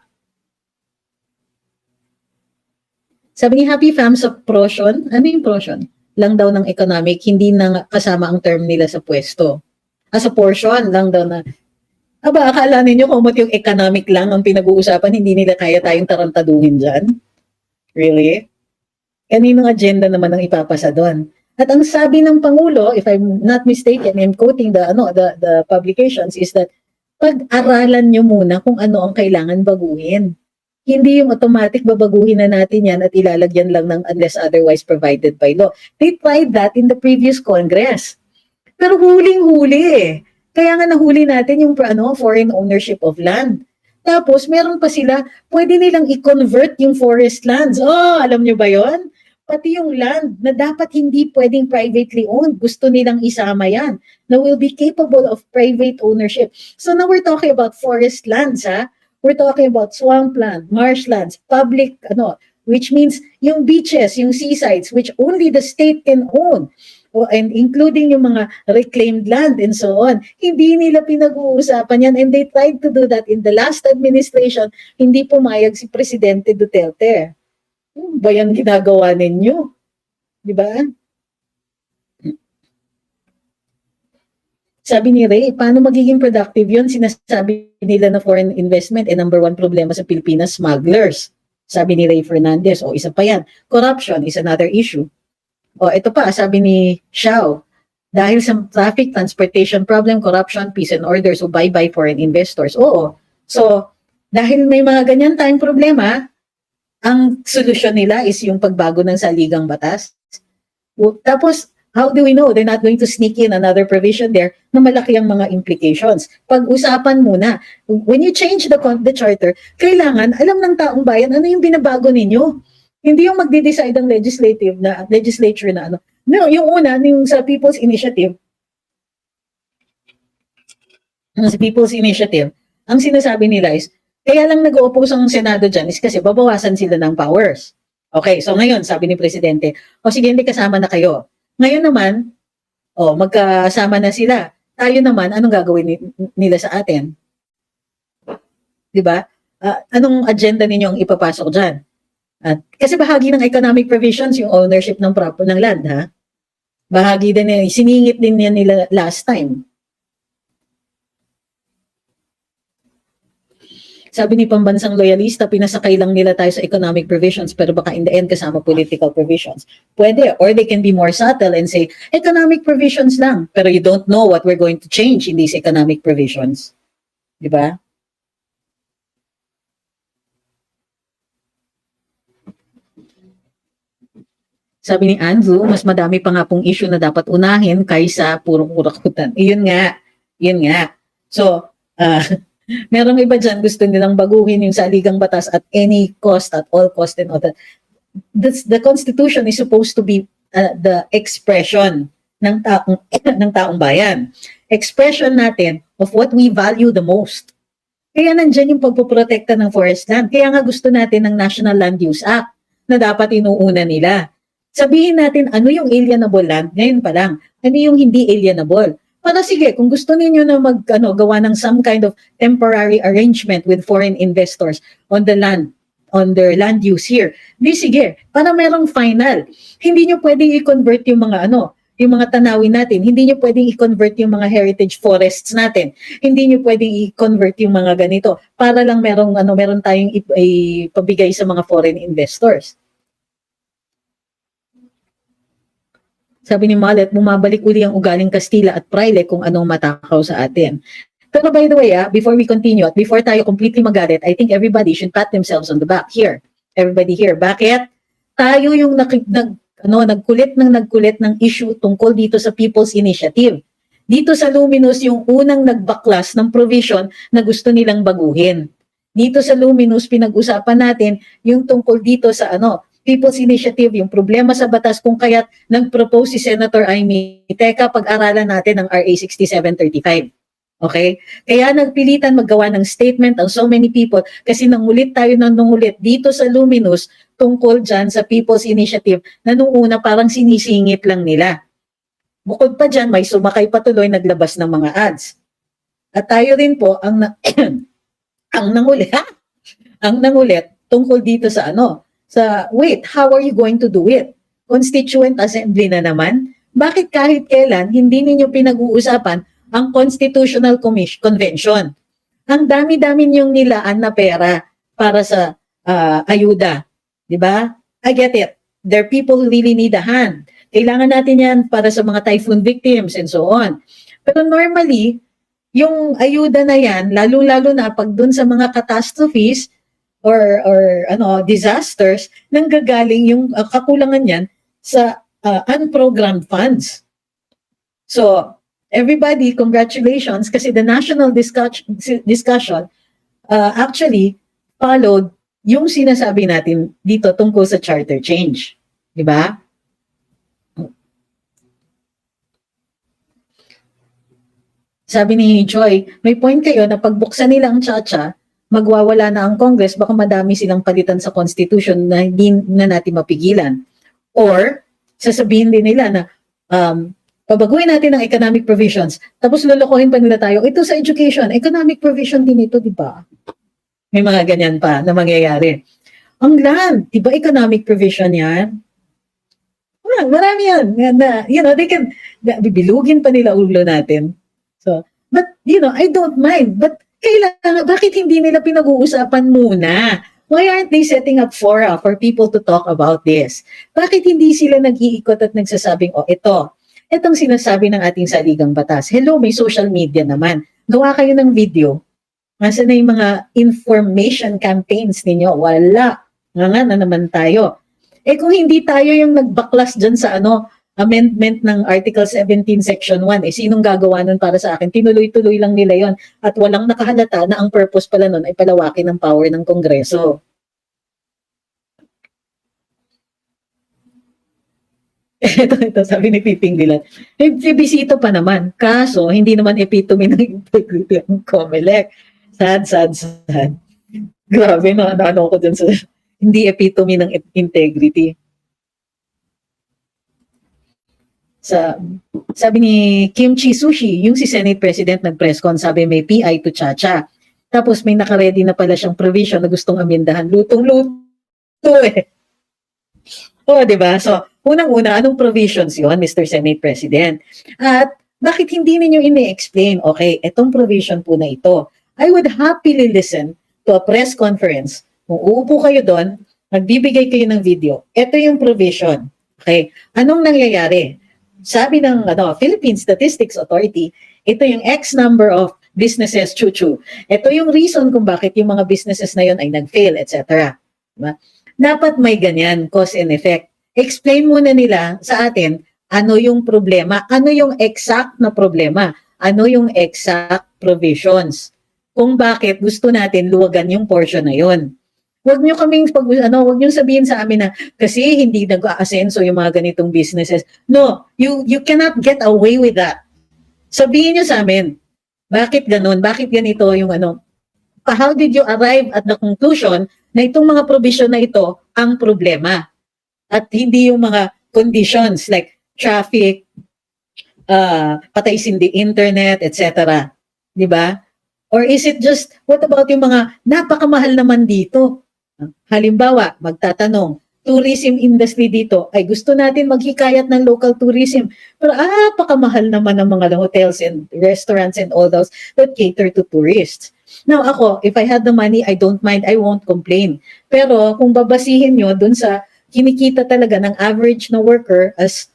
Sabi ni Happy Fam sa portion, ano yung portion? Lang daw ng economic, hindi na kasama ang term nila sa pwesto. Sa portion lang daw na, akala ninyo kung yung economic lang ang pinag-uusapan, hindi nila kaya tayong tarantaduhin dyan? Really? Kaninong agenda naman ang ipapasa doon? At ang sabi ng Pangulo, if I'm not mistaken, I'm quoting the publications, is that pag-aralan nyo muna kung ano ang kailangan baguhin. Hindi yung automatic babaguhin na natin yan at ilalagyan lang ng unless otherwise provided by law. They tried that in the previous Congress. Pero huling-huli eh. Kaya nga nahuli natin yung foreign ownership of land. Tapos meron pa sila, pwede nilang i-convert yung forest lands. Alam nyo ba yon? Pati yung land na dapat hindi pwedeng privately owned, gusto nilang isama yan, na will be capable of private ownership. So now we're talking about forest lands, ha? We're talking about swampland, marshlands, public, which means yung beaches, yung seasides, which only the state can own. And including yung mga reclaimed land and so on. Hindi nila pinag-uusapan yan and they tried to do that in the last administration. Hindi pumayag si Presidente Duterte. Ba yan ginagawa ninyo? Di ba? Sabi ni Ray, paano magiging productive yun? Sinasabi nila na foreign investment number one problema sa Pilipinas, smugglers. Sabi ni Ray Fernandez, isa pa yan. Corruption is another issue. Ito pa, sabi ni Xiao, dahil sa traffic, transportation problem, corruption, peace and order, so bye-bye foreign investors. Oo. So, dahil may mga ganyan tayong problema, ang solusyon nila is yung pagbago ng saligang batas. Tapos, how do we know they're not going to sneak in another provision there na malaki ang mga implications? Pag-usapan muna. When you change the charter, kailangan alam ng taong bayan ano yung binabago ninyo. Hindi yung magde-decide ang legislature na ano. No, yung una, yung sa People's Initiative, ang sinasabi nila is, kaya lang nag-oppose ang Senado dyan is kasi babawasan sila ng powers. Okay, so ngayon, sabi ni Presidente, sige, hindi kasama na kayo. Ngayon naman, magkasama na sila. Tayo naman, anong gagawin nila sa atin? 'Di ba? Anong agenda ninyo ang ipapasok diyan? At kasi bahagi ng economic provisions yung ownership ng ng land, ha? Bahagi din siningit din yan nila last time. Sabi ni pambansang loyalista, pinasakay lang nila tayo sa economic provisions pero baka in the end kasama political provisions. Pwede. Or they can be more subtle and say, economic provisions lang. Pero you don't know what we're going to change in these economic provisions. Di ba? Sabi ni Andrew, mas madami pa nga pong issue na dapat unahin kaysa purong kurakutan. Yun nga. Yun nga. So, merong iba dyan gusto nilang baguhin yung saligang batas at any cost, at all cost and all that. The Constitution is supposed to be the expression ng taong bayan. Expression natin of what we value the most. Kaya nandyan yung pagpoprotekta ng forest land. Kaya nga gusto natin ng National Land Use Act na dapat inuuna nila. Sabihin natin ano yung alienable land, ngayon pa lang. Ano yung hindi alienable. Para sige, kung gusto ninyo na gawa ng some kind of temporary arrangement with foreign investors on the land, on their land use here, di sige, para merong final. Hindi nyo pwedeng i-convert yung mga yung mga tanawin natin. Hindi nyo pwedeng i-convert yung mga heritage forests natin. Hindi nyo pwedeng i-convert yung mga ganito para lang meron tayong ipabigay sa mga foreign investors. Sabi ni Mallet, bumabalik uli ang ugaling Kastila at Fraile kung anong matakaw sa atin. Pero by the way, before we continue at before tayo completely magalit, I think everybody should pat themselves on the back here. Everybody here. Bakit? Tayo yung nagkulit ng issue tungkol dito sa People's Initiative. Dito sa Luminous, yung unang nagbaklas ng provision na gusto nilang baguhin. Dito sa Luminous, pinag-usapan natin yung tungkol dito sa People's Initiative, yung problema sa batas kung kaya't nag-propose si Senator Amy, teka, pag-aralan natin ang RA 6735. Okay? Kaya nagpilitan maggawa ng statement ang so many people kasi nangulit dito sa Luminous tungkol dyan sa People's Initiative na nung una parang sinisingit lang nila. Bukod pa dyan, may sumakay patuloy naglabas ng mga ads. At tayo rin po ang nangulit tungkol dito sa wait, how are you going to do it? Constituent Assembly na naman? Bakit kahit kailan hindi ninyo pinag-uusapan ang Constitutional Convention? Ang dami-dami niyong nilaan na pera para sa ayuda. Diba? I get it. There are people who really need a hand. Kailangan natin yan para sa mga typhoon victims and so on. Pero normally, yung ayuda na yan, lalo-lalo na pag dun sa mga catastrophes, or disasters, nanggagaling yung kakulangan yan sa unprogrammed funds. So, everybody, congratulations kasi the national discussion actually followed yung sinasabi natin dito tungkol sa charter change. Di ba? Sabi ni Joy, may point kayo na pagbuksan nila ang Chacha, magwawala na ang Congress, baka madami silang palitan sa Constitution na hindi na natin mapigilan. Or, sasabihin din nila na pabaguhin natin ang economic provisions, tapos lulukohin pa nila tayo, ito sa education, economic provision din ito, di ba? May mga ganyan pa na mangyayari. Ang land, di ba economic provision yan? Marami yan. They can, bibilugin pa nila ulo natin. So, but, I don't mind. But, bakit hindi nila pinag-uusapan muna? Why aren't they setting up fora for people to talk about this? Bakit hindi sila nag-iikot at nagsasabing, itong sinasabi ng ating saligang batas. Hello, may social media naman. Gawa kayo ng video. Nasaan na yung mga information campaigns ninyo? Wala. Nga na naman tayo. Kung hindi tayo yung nagbaklas dyan sa amendment ng Article 17 Section 1, sinong gagawa nun para sa akin? Tinuloy-tuloy lang nila yon at walang nakahalata na ang purpose pala nun ay palawakin ng power ng Kongreso. Ito, sabi ni Piping Dilan. Bisito pa naman. Kaso, hindi naman epitome ng integrity ng COMELEC. Sad. Grabe, naano ko dun sa hindi epitome ng integrity. sa sabi ni Kimchi Sushi, yung si Senate President nag-press con, sabi may PI to Chacha. Tapos may naka-ready na pala siyang provision na gustong amendahan. Lutong-luto eh. O, di ba? So, unang-una, anong provisions yon, Mr. Senate President? At bakit hindi ninyo ini-explain? Okay, itong provision po na ito. I would happily listen to a press conference. Kung uupo kayo doon, magbibigay kayo ng video. Ito yung provision. Okay, anong nangyayari? Sabi ng Philippine Statistics Authority, ito yung X number of businesses, chuchu. Ito yung reason kung bakit yung mga businesses na yon ay nag-fail, etc. Diba? Dapat may ganyan, cause and effect. Explain muna nila sa atin ano yung problema, ano yung exact na problema, ano yung exact provisions. Kung bakit gusto natin luwagan yung portion na yon. Huwag nyo kaming huwag nyo sabihin sa amin na kasi hindi nag-aasenso yung mga ganitong businesses. No, you cannot get away with that. Sabihin nyo sa amin, bakit ganun? Bakit ganito yung how did you arrive at the conclusion na itong mga provision na ito ang problema? At hindi yung mga conditions like traffic, patay sindi internet, etc. Di ba? Or is it just, what about yung mga napakamahal naman dito? Halimbawa, magtatanong, tourism industry dito, ay gusto natin maghikayat ng local tourism. Pero napakamahal naman ng mga hotels and restaurants and all those that cater to tourists. Now ako, if I had the money, I don't mind, I won't complain. Pero kung babasihin nyo dun sa kinikita talaga ng average na worker as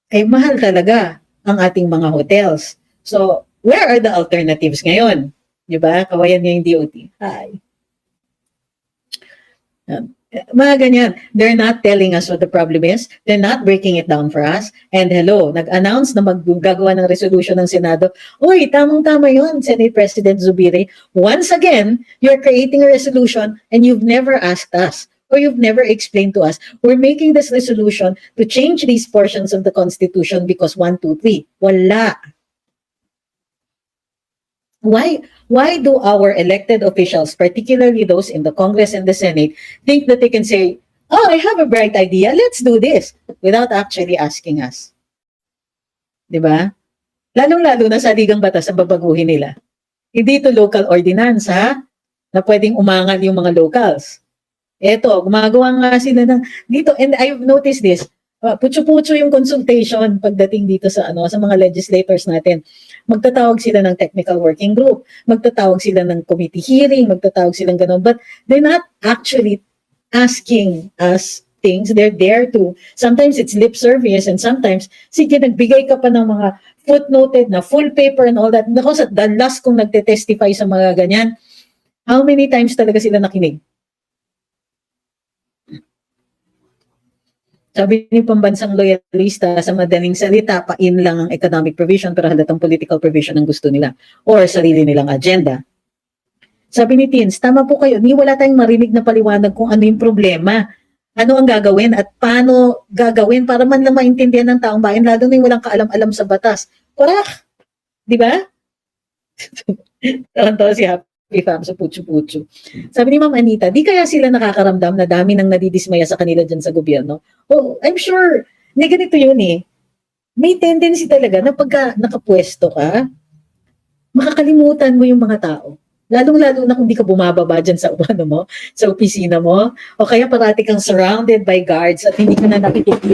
ay mahal talaga ang ating mga hotels. So, where are the alternatives ngayon? Diba? Kawayan niya yung DOT. Hi. Mga ganyan. They're not telling us what the problem is. They're not breaking it down for us. And hello, nag-announce na maggagawa ng resolution ng Senado. Uy, tamang-tama yun, Senate President Zubiri. Once again, you're creating a resolution and you've never asked us or you've never explained to us. We're making this resolution to change these portions of the Constitution because 1, 2, 3. Wala. Why do our elected officials, particularly those in the Congress and the Senate, think that they can say, oh, I have a bright idea, let's do this, without actually asking us? Diba? Lalong-lalo na sa ligang batas ang babaguhin nila. Hindi ito local ordinance, ha? Na pwedeng umangal yung mga locals. Eto, gumagawa nga sila ng dito, and I've noticed this, putyo-putyo yung consultation pagdating dito sa sa mga legislators natin. Magtatawag sila ng technical working group, magtatawag sila ng committee hearing, magtatawag sila ng ganun, but they're not actually asking us things. They're there to, sometimes it's lip service and sometimes, sige, nagbigay ka pa ng mga footnoted na full paper and all that. Nako, sa the last kong nagte-testify sa mga ganyan, how many times talaga sila nakinig? Sabi ni pambansang loyalista, sa madaling salita, pain lang ang economic provision pero halatang political provision ang gusto nila or sarili nilang agenda. Sabi ni Teens, tama po kayo, ni wala tayong marinig na paliwanag kung ano yung problema. Ano ang gagawin at paano gagawin para man lang maintindihan ng taong bayan, lalo na yung walang kaalam-alam sa batas. Correct! Di ba? Tawan-tawa si Happy Fam sa putyo-putyo. Sabi ni Ma'am Anita, di kaya sila nakakaramdam na dami nang nadidismaya sa kanila dyan sa gobyerno? Oh, I'm sure, may ganito yun eh. May tendency talaga na pagka nakapwesto ka, makakalimutan mo yung mga tao. Lalong-lalo na kung di ka bumababa dyan sa mo, sa opisina mo, o kaya parati kang surrounded by guards at hindi ka na nakikita.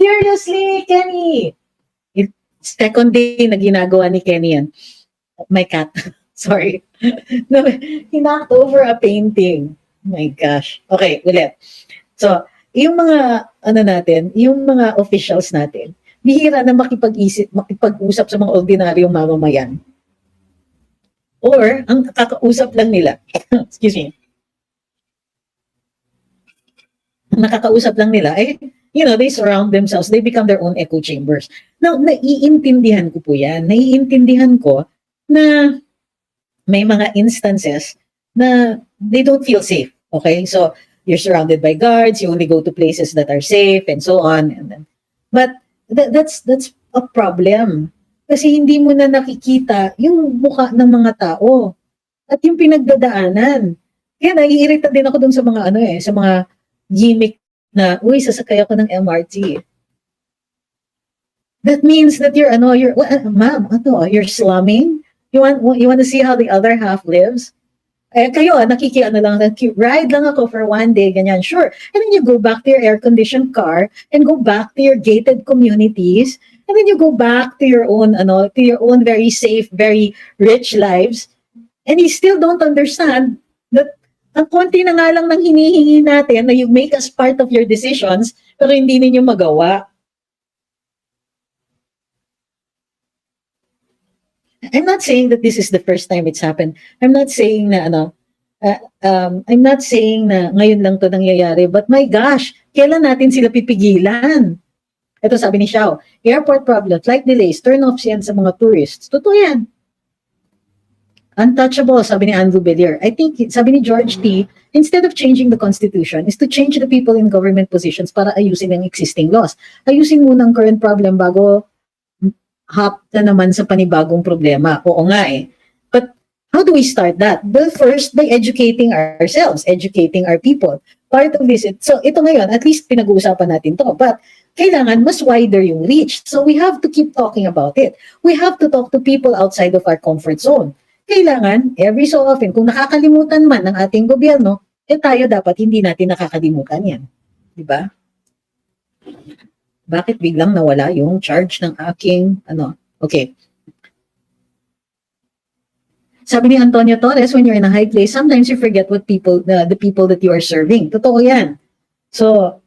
Seriously, Kenny! Second day na ginagawa ni Kenny yan. My cat. Sorry. No, he knocked over a painting. My gosh. Okay, ulit. So, yung mga, yung mga officials natin, bihira na makipag-usap sa mga ordinaryong mamamayan. Or, ang kakausap lang nila, excuse me, ang nakakausap lang nila, they surround themselves, they become their own echo chambers. Now, naiintindihan ko po yan. Naiintindihan ko na may mga instances na they don't feel safe. Okay? So, you're surrounded by guards, you only go to places that are safe, and so on. And then, but that's a problem. Kasi hindi mo na nakikita yung mukha ng mga tao at yung pinagdadaanan. Kaya naiirita din ako dun sa mga sa mga gimmick na, uy, sasakay ako ng MRT. That means that ma'am, you're slumming? You want to see how the other half lives? Eh, kayo, ride lang ako for one day, ganyan, sure. And then you go back to your air-conditioned car and go back to your gated communities. And then you go back to your own, very safe, very rich lives. And you still don't understand that ang konti na nga lang ng hinihingi natin na you make us part of your decisions, pero hindi ninyo magawa. I'm not saying that this is the first time it's happened. I'm not saying na I'm not saying na ngayon lang to nangyayari, but my gosh, kailan natin sila pipigilan? Ito sabi ni Xiao, airport problems, flight delays, turn-offs yan sa mga tourists. Totoo yan. Untouchable, sabi ni Andrew Bellier. I think, sabi ni George T., instead of changing the Constitution, is to change the people in government positions para ayusin ang existing laws. Ayusin muna ang current problem bago hop na naman sa panibagong problema. Oo nga eh. But how do we start that? Well, first, by educating ourselves, educating our people. Part of this, so ito ngayon, at least pinag-uusapan natin to. But kailangan mas wider yung reach. So we have to keep talking about it. We have to talk to people outside of our comfort zone. Kailangan, every so often, kung nakakalimutan man ng ating gobyerno, tayo dapat hindi natin nakakalimutan yan. Diba? Bakit biglang nawala yung charge ng aking, okay. Sabi ni Antonio Torres, when you're in a high place, sometimes you forget what the people that you are serving. Totoo yan. So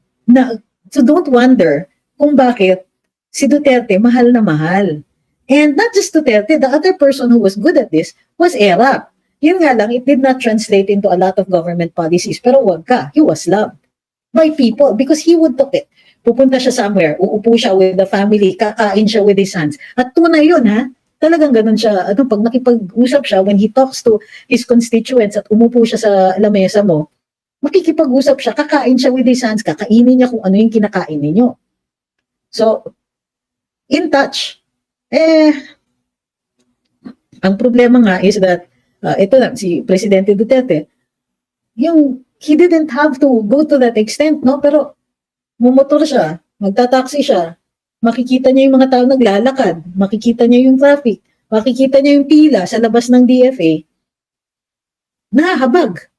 don't wonder kung bakit si Duterte mahal na mahal. And not just Duterte, the other person who was good at this was ERAP. Yun nga lang, it did not translate into a lot of government policies. Pero wag ka, he was loved by people because he would talk it. Pupunta siya somewhere, uupo siya with the family, kakain siya with his sons. At tunay yun, ha? Talagang ganun siya. Pag nakipag-usap siya, when he talks to his constituents at umupo siya sa lamesa mo, makikipag-usap siya, kakain siya with his sons, kakainin niya kung ano yung kinakain ninyo. So, in touch. Ang problema nga is that, ito na, si Presidente Duterte, he didn't have to go to that extent, no? Pero, mumotor siya, magtataksi siya, makikita niya yung mga tao naglalakad, makikita niya yung traffic, makikita niya yung pila sa labas ng DFA, nahahabag.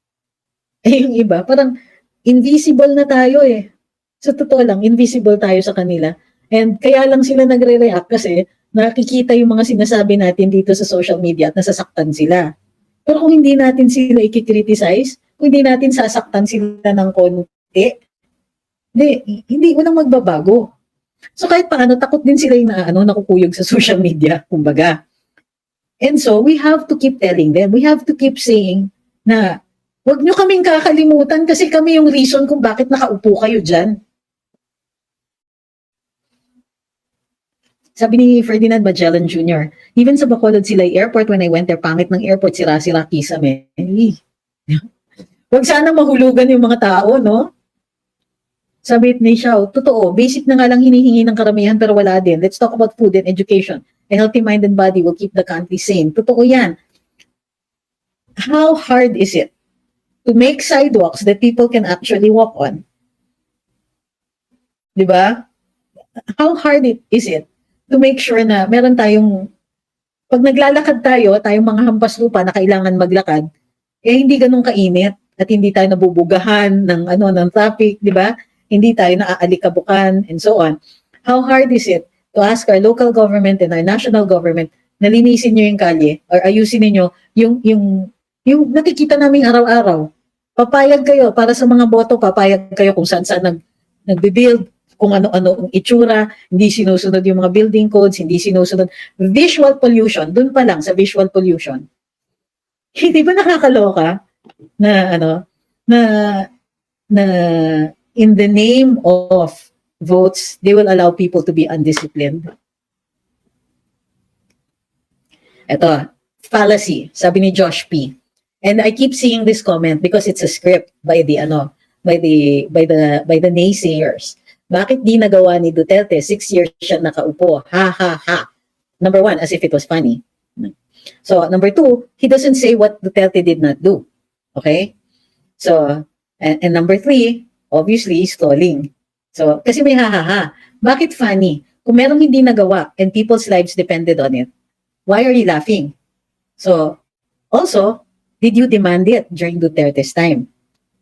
Yung iba, parang invisible na tayo eh. Sa totoo lang, invisible tayo sa kanila. And kaya lang sila nagre-react kasi nakikita yung mga sinasabi natin dito sa social media at nasasaktan sila. Pero kung hindi natin sila i-criticize, kung hindi natin sasaktan sila ng konti, hindi unang magbabago. So kahit paano, takot din sila yung nakukuyog sa social media, kumbaga. And so, we have to keep telling them, we have to keep saying na huwag nyo kaming kakalimutan kasi kami yung reason kung bakit nakaupo kayo dyan. Sabi ni Ferdinand Magellan Jr., even sa Bacolod Silay Airport, when I went there, pangit ng airport, sira-sira kisame. Huwag sana mahulugan yung mga tao, no? Sabi ni Xiao, totoo, basic na nga lang hinihingi ng karamihan pero wala din. Let's talk about food and education. A healthy mind and body will keep the country sane. Totoo yan. How hard is it to make sidewalks that people can actually walk on? Diba? How hard is it to make sure na meron tayong, pag naglalakad tayo, tayong mga hampas lupa na kailangan maglakad, hindi ganun kainit at hindi tayo nabubugahan ng traffic, di ba? Hindi tayo naaalikabukan and so on. How hard is it to ask our local government and our national government na linisin nyo yung kalye or ayusin niyo yung nakikita naming araw-araw. Papayag kayo para sa mga boto, papayag kayo kung saan nagbe-build, kung ano-ano ang itsura, hindi sinusunod yung mga building codes, hindi sinusunod. Visual pollution, dun pa lang sa visual pollution. Hindi ba nakakaloka na in the name of votes, they will allow people to be undisciplined? Ito, fallacy, sabi ni Josh P. And I keep seeing this comment because it's a script by the naysayers. Bakit di nagawa ni Duterte? 6 years siya nakaupo. Ha, ha, ha. Number 1, as if it was funny. So, number 2, he doesn't say what Duterte did not do. Okay? So, and number 3, obviously, stalling. So, kasi may ha, ha, ha. Bakit funny? Kung merong hindi nagawa and people's lives depended on it, why are you laughing? So, also, did you demand it during Duterte's time?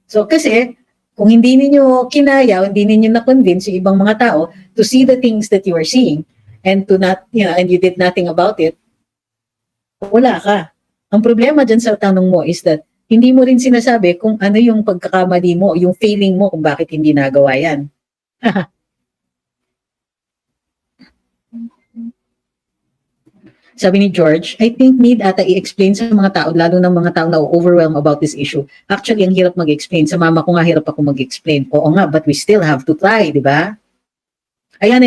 So, kasi, kung hindi ninyo kinaya, hindi ninyo na-convince yung ibang mga tao to see the things that you are seeing and to not, and you did nothing about it, wala ka. Ang problema dyan sa tanong mo is that hindi mo rin sinasabi kung ano yung pagkakamali mo, yung failing mo kung bakit hindi nagawa yan. Sabi ni George, I think need ata i-explain sa mga tao, lalo ng mga tao na overwhelmed about this issue. Actually, ang hirap mag-explain. Sa mama ko nga, hirap ako mag-explain. Oo nga, but we still have to try, di ba? Ayan.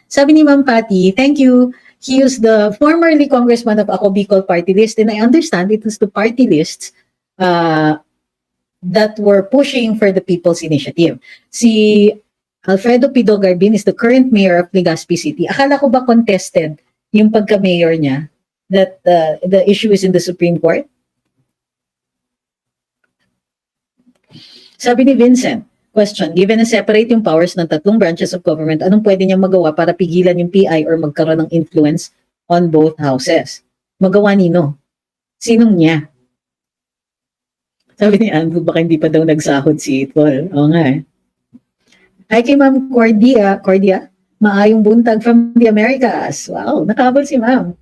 Sabi ni Ma'am Patty, thank you. He is the formerly congressman of Ako Bicol party list, and I understand it was the party lists that were pushing for the People's Initiative. Si Alfredo Pido Garbin is the current mayor of Legazpi City. Akala ko ba contested yung pagka-mayor niya that the issue is in the Supreme Court? Sabi ni Vincent, question, given na separate yung powers ng tatlong branches of government, anong pwede niyang magawa para pigilan yung PI or magkaroon ng influence on both houses? Magawa nino? Sinong niya? Sabi ni Andrew, baka hindi pa daw nagsahod si Paul. Oo nga eh. Hi kay Ma'am Cordia, maayong buntag from the Americas. Wow, nakabal si Ma'am.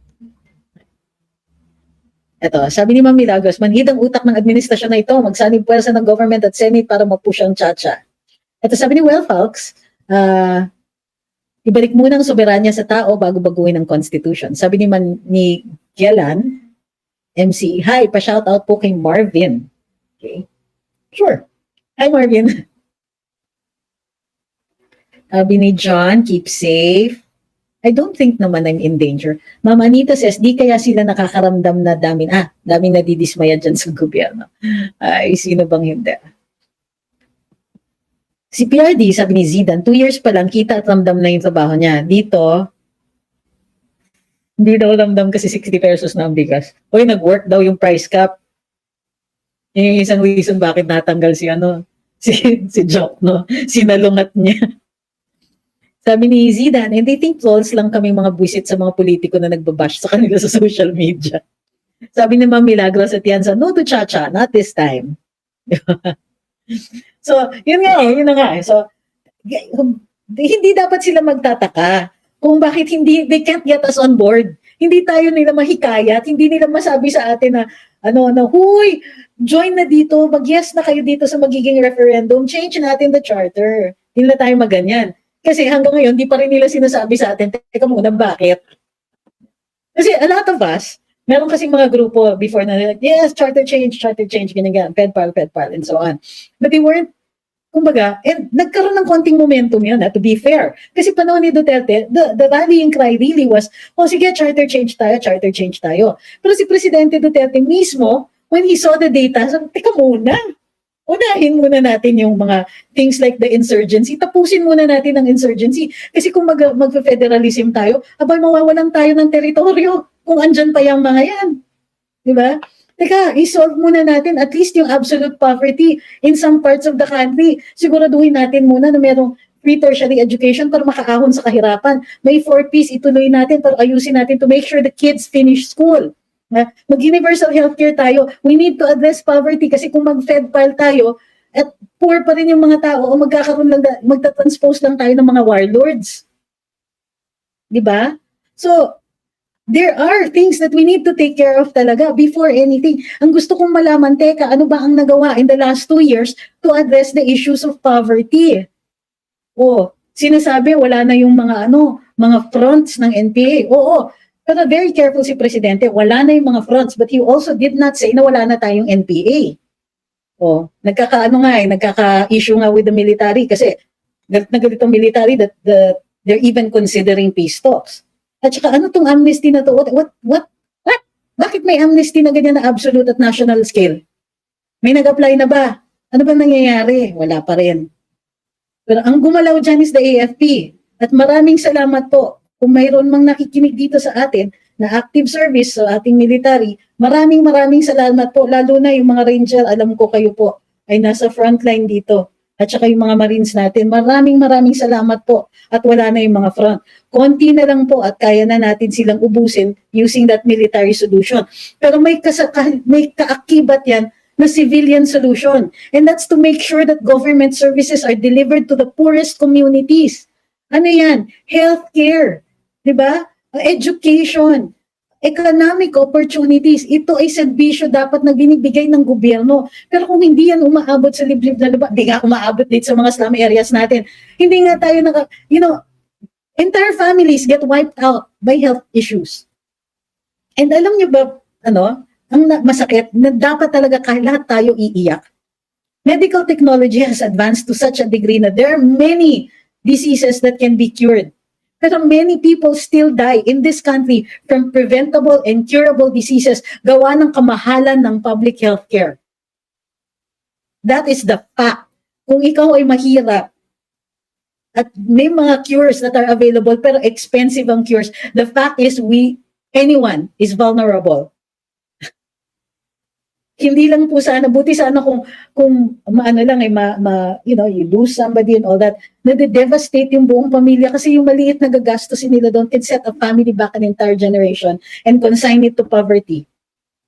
Ito, sabi ni Ma'am Milagros, manhid ang utak ng administrasyon na ito, magsanib puwersa ng government at Senate para mapush ang tsa-tsa. Ito, sabi ni Well Falks, ibalik muna ang soberanya sa tao bago baguhin ang Constitution. Sabi ni Gelan, MC, hi, pa-shoutout po kay Marvin. Okay. Sure. Hi, Marvin. Sabi ni John, keep safe. I don't think naman I'm in danger. Mama Anita says, di kaya sila nakakaramdam na daming nadidismaya dyan sa gobyerno. Ay, sino bang hindi? Si PRD, sabi ni Zidan, 2 years pa lang, kita at ramdam na yung trabaho niya. Dito, hindi daw ramdam kasi 60 pesos na ang bigas. Hoy, nag-work daw yung price cap. Yung isang reason bakit natanggal si Jock, no? Sinalungat niya. Sabi ni Zidan, and they think trolls lang kami mga buwisit sa mga politiko na nagbabash sa kanila sa social media. Sabi ni Ma'am Milagros at Tianza, no to cha-cha, not this time. So, yun na nga. So, hindi dapat sila magtataka kung bakit they can't get us on board. Hindi tayo nila mahikayat, hindi nila masabi sa atin na, huy, join na dito, mag-yes na kayo dito sa magiging referendum, change natin the charter. Hindi na tayo maganyan. Kasi hanggang ngayon, di pa rin nila sinasabi sa atin, teka muna, bakit? Kasi a lot of us, meron kasing mga grupo before na, yes, charter change, ganyan, fedpal, and so on. But they weren't, kumbaga, and nagkaroon ng konting momentum yun, to be fair. Kasi panahon ni Duterte, the rallying cry really was, sige, charter change tayo. Pero si Presidente Duterte mismo, when he saw the data, sabi, teka muna, unahin muna natin yung mga things like the insurgency. Tapusin muna natin ang insurgency. Kasi kung mag-federalism tayo, mawawalan tayo ng teritoryo kung andyan pa yung mga yan. Diba? Teka, isolve muna natin at least yung absolute poverty in some parts of the country. Siguraduhin natin muna na merong free tertiary education para makaahon sa kahirapan. May 4Ps, ituloy natin para ayusin natin to make sure the kids finish school. Mag-universal healthcare tayo. We need to address poverty kasi kung mag-fedpal tayo at poor pa rin yung mga tao o magta-transpose lang tayo ng mga warlords. Diba? So, there are things that we need to take care of talaga before anything. Ang gusto kong malaman, teka, ano ba ang nagawa in the last 2 years to address the issues of poverty? Sinasabi wala na yung mga fronts ng NPA. Oo, pero very careful si Presidente, wala na yung mga fronts, but he also did not say na wala na tayong NPA. Nagkaka-issue nga with the military kasi galit ang military that they're even considering peace talks. At saka ano tong amnesty na to? What? Bakit may amnesty na ganyan na absolute at national scale? May nag-apply na ba? Ano ba nangyayari? Wala pa rin. Pero ang gumalaw dyan is the AFP. At maraming salamat po. Kung mayroon mang nakikinig dito sa atin na active service sa ating military, maraming salamat po. Lalo na yung mga ranger, alam ko kayo po ay nasa frontline dito. at saka yung mga Marines natin. Maraming salamat po at wala na yung mga front. Konti na lang po at kaya na natin silang ubusin using that military solution. Pero may kaakibat yan na civilian solution. And that's to make sure that government services are delivered to the poorest communities. Ano yan? Healthcare, di ba? Education, economic opportunities. Ito ay serbisyo dapat na binibigay ng gobyerno. Pero kung hindi yan umaabot sa liblib na lupa, di nga umaabot dito sa mga slum areas natin. Hindi nga tayo entire families get wiped out by health issues. And alam niyo ba, ang masakit, na dapat talaga lahat tayo iiyak. Medical technology has advanced to such a degree na there are many diseases that can be cured. Pero many people still die in this country from preventable and curable diseases gawa ng kamahalan ng public health care. That is the fact. Kung ikaw ay mahirap at may mga cures that are available pero expensive ang cures, the fact is anyone is vulnerable. Hindi lang po sana, buti sana kung you lose somebody and all that, na-devastate yung buong pamilya kasi yung maliit na gagastusin nila doon can set a family back an entire generation and consign it to poverty.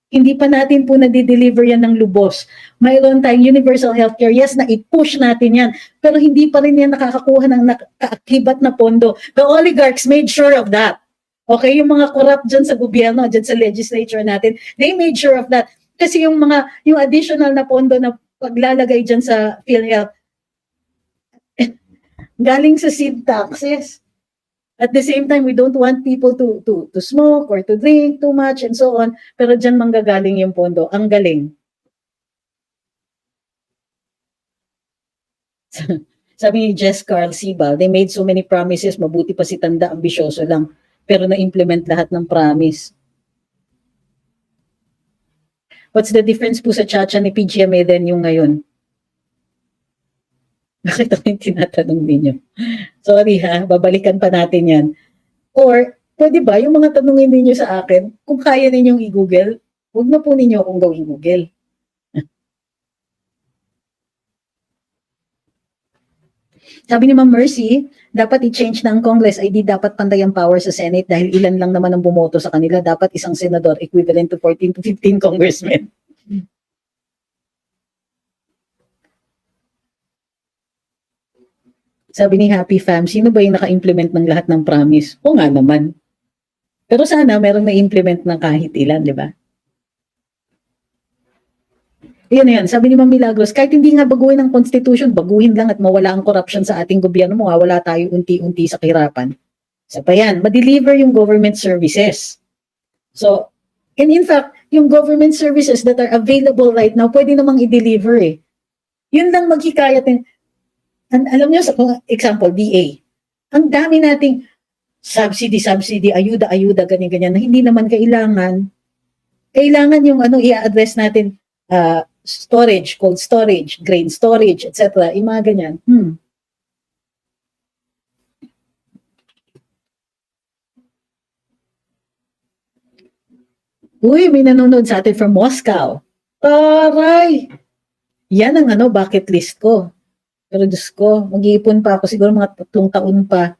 Hindi pa natin po na-deliver yan ng lubos. Mayroon tayong universal healthcare, yes, na i-push natin yan, pero hindi pa rin yan nakakakuha ng kaakibat na pondo. The oligarchs made sure of that. Okay, yung mga corrupt dyan sa gobyerno, dyan sa legislature natin, they made sure of that. Kasi yung additional na pondo na paglalagay dyan sa PhilHealth, galing sa seed taxes. At the same time, we don't want people to smoke or to drink too much and so on. Pero dyan manggagaling yung pondo. Ang galing. Sabi ni Jess Carl Sibal, they made so many promises, mabuti pa si Tanda, ambisyoso lang. Pero na-implement lahat ng promise. What's the difference po sa Chacha ni PGMA then yung ngayon? Bakit ako yung tinatanong ninyo? Sorry ha, babalikan pa natin yan. Or, pwede ba yung mga tanongin ninyo sa akin, kung kaya ninyong i-google, huwag na po ninyo akong gawing google. Sabi ni Ma'am Mercy, dapat i-change ng Congress ay di dapat pantay ang power sa Senate dahil ilan lang naman ang bumoto sa kanila. Dapat isang senador equivalent to 14 to 15 congressmen. Sabi ni Happy Fam, sino ba yung naka-implement ng lahat ng promise? O nga naman. Pero sana merong na-implement ng kahit ilan, di ba? Yan. Sabi ni Ma'am Milagros, kahit hindi nga baguhin ang Constitution, baguhin lang at mawala ang corruption sa ating gobyerno, mawawala tayo unti-unti sa kahirapan. Sa pa yan, ma-deliver yung government services. So, and in fact, yung government services that are available right now, pwede namang i-deliver eh. Yun lang maghikayat. Alam nyo, sa example, DA. Ang dami nating subsidy, ayuda, ganyan-ganyan, na hindi naman kailangan. Kailangan yung i-address natin, storage, cold storage, grain storage, etc. Yung mga ganyan. Uy, may nanonood sa atin from Moscow. Taray! Yan ang bucket list ko. Pero Diyos ko, mag-iipon pa ako siguro mga 3 taon pa.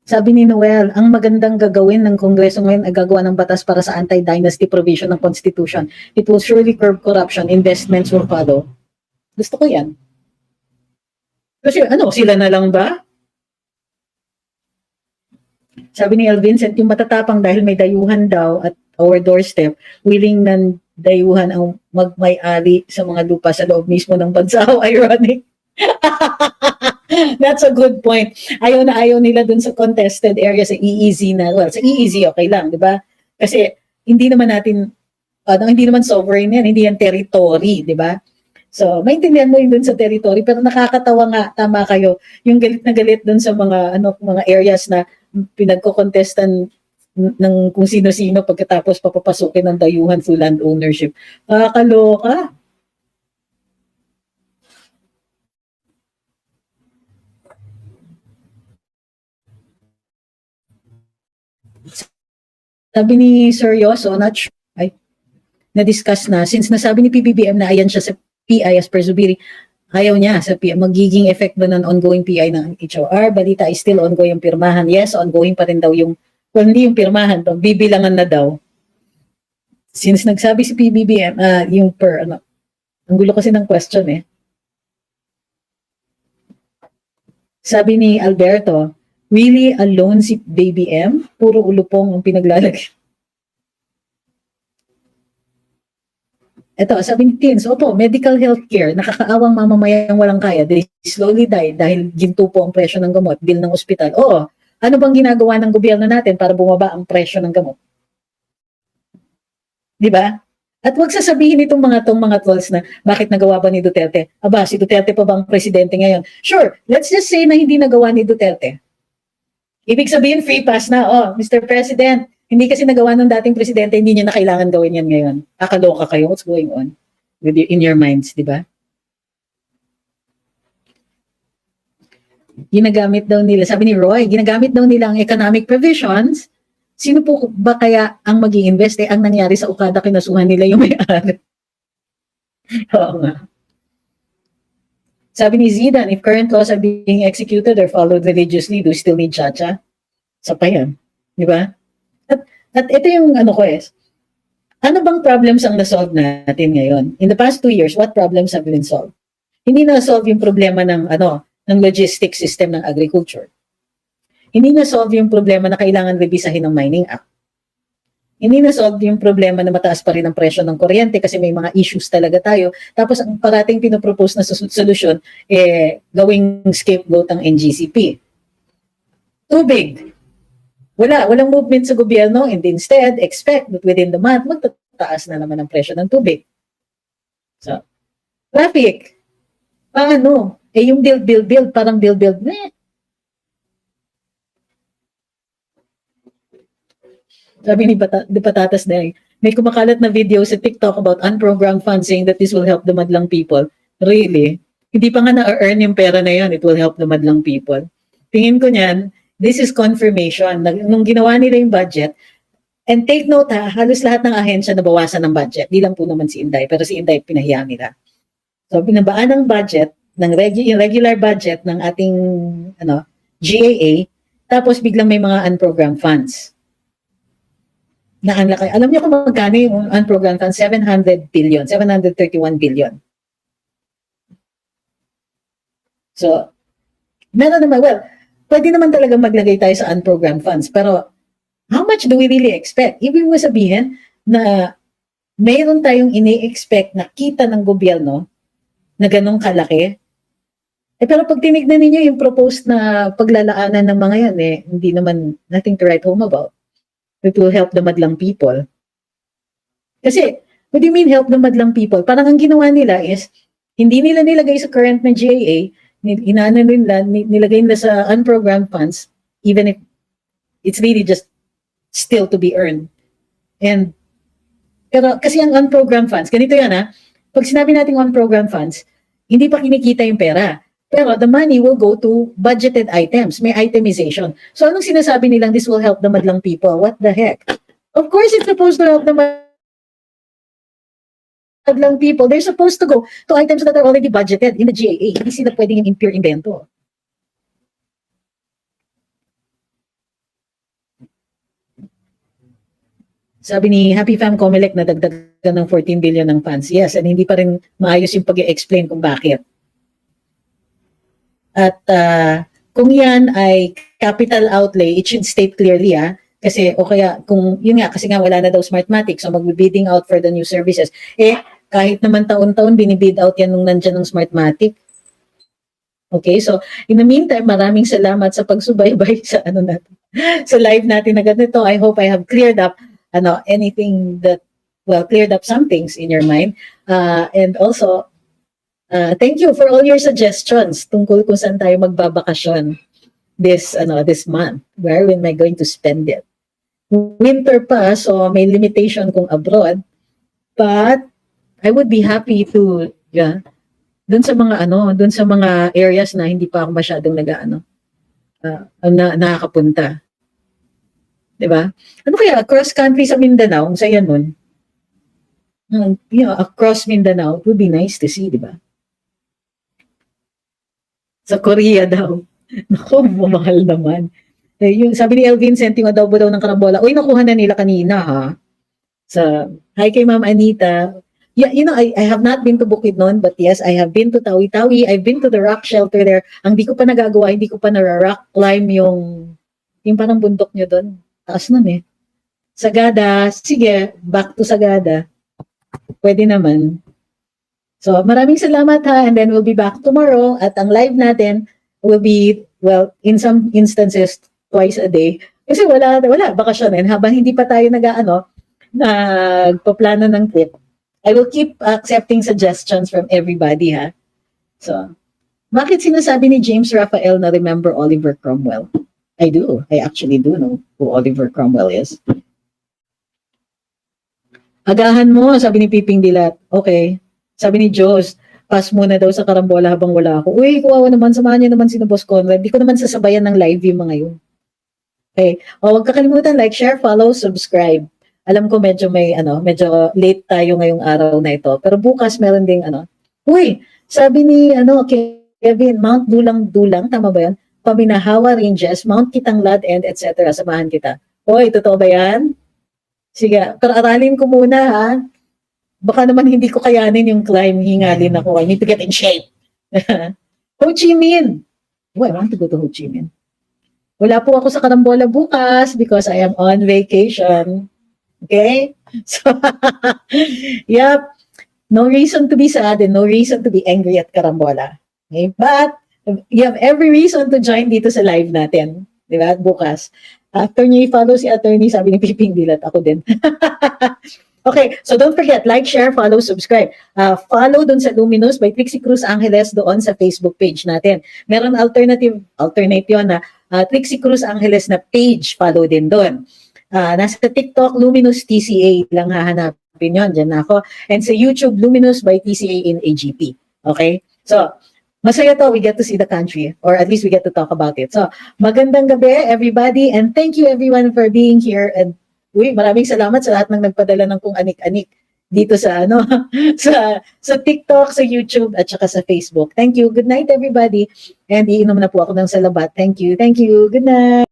Sabi ni Noel, ang magandang gagawin ng Kongreso ngayon ay gagawa ng batas para sa anti-dynasty provision ng Constitution. It will surely curb corruption. Investments will follow. Gusto ko yan. Kasi sila na lang ba? Sabi ni El Vincent, yung matatapang dahil may dayuhan daw at our doorstep, willing ng dayuhan ang magmay-ari sa mga lupa sa loob mismo ng bansa. How ironic. That's a good point. Ayaw na ayaw nila dun sa contested area sa EEZ na. Well, sa EEZ okay lang, di ba? Kasi hindi naman sovereign yan, hindi yan territory, di ba? So, maintindihan mo yun dun sa territory, pero nakakatawa nga, tama kayo, yung galit na galit dun sa mga areas na pinagko-contestan ng kung sino-sino pagkatapos papapasukin ng dayuhan through land ownership. Nakakaloka. Sabi ni Sir Yoso, not sure, na-discuss na, since nasabi ni PBBM na ayan siya sa PI as per Zubiri, Ayaw niya sa magiging effect ba ng ongoing PI ng HOR. Balita is still ongoing yung pirmahan. Yes, ongoing pa rin daw yung, well, hindi yung pirmahan, to, bibilangan na daw. Since nagsabi si PBBM, yung per, ano, ang gulo kasi ng question eh. Sabi ni Alberto, really alone si BBM? Puro ulupong ang pinaglalagay. Ito, sabi ni Tins, opo, medical health care, nakakaawang mamamayang walang kaya, they slowly die dahil ginto po ang presyo ng gamot, bill ng ospital. Oo, ano bang ginagawa ng gobyerno natin para bumaba ang presyo ng gamot? Di ba? At wag sasabihin itong mga trolls na bakit nagawa ba ni Duterte? Aba, si Duterte pa bang presidente ngayon? Sure, let's just say na hindi nagawa ni Duterte. Ibig sabihin free pass na, oh, Mr. President, hindi kasi nagawa ng dating presidente, hindi niya na kailangan gawin yan ngayon. Kakaloka kayo, what's going on with in your minds, di ba? Ginagamit daw nila, sabi ni Roy, ginagamit daw nila ang economic provisions. Sino po ba kaya ang mag-i-invest? Ang nangyari sa Okada, kinasuhan nila yung may-ari. Oo nga. Sabi ni Zidan, if current laws are being executed or followed religiously, do you still need Chacha? Sa pa yan. Di ba? At ito yung ano ko ano bang problems ang na-solve natin ngayon? In the past 2 years, what problems have been solved? Hindi na-solve yung problema ng logistics system ng agriculture. Hindi na-solve yung problema na kailangan rebisahin ng Mining Act. Hindi na-solve yung problema na mataas pa rin ang presyo ng kuryente kasi may mga issues talaga tayo. Tapos ang parating pinopropose na solusyon, gawing scapegoat ang NGCP. Tubig. Walang movement sa gobyerno and instead, expect that within the month, magtataas na naman ang presyo ng tubig. So, traffic. Paano? Yung build, parang build, Sabi ni Patatas Day, may kumakalat na video sa TikTok about unprogrammed funds saying that this will help the madlang people. Really? Hindi pa nga na-earn yung pera na yun, it will help the madlang people. Tingin ko niyan, this is confirmation. Nung ginawa nila yung budget, and take note halos lahat ng ahensya nabawasan ng budget. Di lang po naman si Inday, pero si Inday pinahiya nila. So, binabaan ng budget, yung regular budget ng ating GAA, tapos biglang may mga unprogrammed funds. Na ang laki. Alam niyo kung magkano yung unprogrammed funds? 700 billion, 731 billion. So, meron naman, well, pwede naman talaga maglagay tayo sa unprogrammed funds, pero how much do we really expect? Ibig mo sabihin na mayroon tayong ini-expect na kita ng gobyerno na ganong kalaki. Pero pag tinignan ninyo yung proposed na paglalaanan ng mga yan, hindi naman nothing to write home about. It will help the madlang people. Kasi, what do you mean help the madlang people? Parang ang ginawa nila is, hindi nila nilagay sa current na GAA, nilagay nila sa unprogrammed funds, even if it's really just still to be earned. Pero kasi ang unprogrammed funds, ganito yan pag sinabi natin unprogrammed funds, hindi pa kinikita yung pera. Pero the money will go to budgeted items. May itemization. So anong sinasabi nilang this will help the madlang people? What the heck? Of course, it's supposed to help the madlang people. They're supposed to go to items that are already budgeted in the GAA. Hindi sila pwedeng yung pure invento. Sabi ni Happy Fam Comelec na dagdagan ng 14 billion ng funds. Yes, and hindi pa rin maayos yung pag-explain kung bakit. At kung yan ay capital outlay, it should state clearly kasi o kaya kung yun nga kasi nga wala na daw Smartmatic, so magbi-bidding out for the new services. Kahit naman taon-taon binibid out yan nung nandiyan ng Smartmatic. Okay, so in the meantime, maraming salamat sa pagsubaybay sa natin, sa live natin na ganito. I hope I have cleared up anything that cleared up some things in your mind. And also thank you for all your suggestions tungkol kung saan tayo magbabakasyon this month. Where am I going to spend it? Winter pa, so may limitation kung abroad. But I would be happy to dun sa mga areas na hindi pa ako masyadong nakakapunta. 'Di ba? Ano kaya cross country sa Mindanao, sa yan nun? Across Mindanao, it would be nice to see, 'di ba? Sa Korea daw. Naku, mamahal naman. Eh, yung, sabi ni El Vincent, yung adobo daw ng karambola. Uy, nakuha na nila kanina, ha? Sa, hi kay Ma'am Anita. Yeah, you know, I have not been to Bukidnon, but yes, I have been to Tawi-Tawi. I've been to the rock shelter there. Ang di ko pa nagagawa, hindi ko pa nara-rock climb yung parang bundok nyo doon. Taas nun eh. Sagada, sige, back to Sagada. Pwede naman. So, maraming salamat ha, and then we'll be back tomorrow at ang live natin will be, well, in some instances, twice a day. Kasi wala, bakasyon eh. Habang hindi pa tayo nagpaplano ng trip, I will keep accepting suggestions from everybody ha. So, bakit sinasabi ni James Raphael na remember Oliver Cromwell? I do. I actually do know who Oliver Cromwell is. Agahan mo, sabi ni Piping Dilat. Okay. Sabi ni Jos, pass muna daw sa karambola habang wala ako. Uy, kuwawa naman, samahan niyo naman si Boss Conrad. Hindi ko naman sasabayan ng live yung mga yun. Okay. O, huwag kakalimutan, like, share, follow, subscribe. Alam ko medyo medyo late tayo ngayong araw na ito. Pero bukas meron ding Uy, sabi ni Kevin, Mount Dulang-Dulang, tama ba yun? Paminahawa Ranges, Mount Kitanglad, and etc. Samahan kita. Uy, totoo ba yan? Sige, pero aralin ko muna ha. Baka naman hindi ko kayanin yung climb, hingalin ako. I need to get in shape. Ho Chi Minh. Oh, I want to go to Ho Chi Minh. Wala po ako sa Karambola bukas because I am on vacation. Okay? So, yep. No reason to be sad and no reason to be angry at Karambola. Okay? But, you have every reason to join dito sa live natin. Di ba? Bukas. After niyo i-follow si attorney, sabi ni Piping Dilat, ako din. Okay, so don't forget, like, share, follow, subscribe. Follow dun sa Luminous by Trixie Cruz Angeles doon sa Facebook page natin. Meron alternate yun na Trixie Cruz Angeles na page, follow din doon. Nasa TikTok, Luminous TCA lang hahanapin yun. Diyan na ako. And sa YouTube, Luminous by TCA in AGP. Okay? So, masaya to, we get to see the country, or at least we get to talk about it. So, magandang gabi, everybody, and thank you everyone for being here. And maraming salamat sa lahat ng nagpadala ng kung anik-anik dito sa sa TikTok, sa YouTube, at saka sa Facebook. Thank you. Good night, everybody. And iinom na po ako ng salabat. Thank you. Thank you. Good night.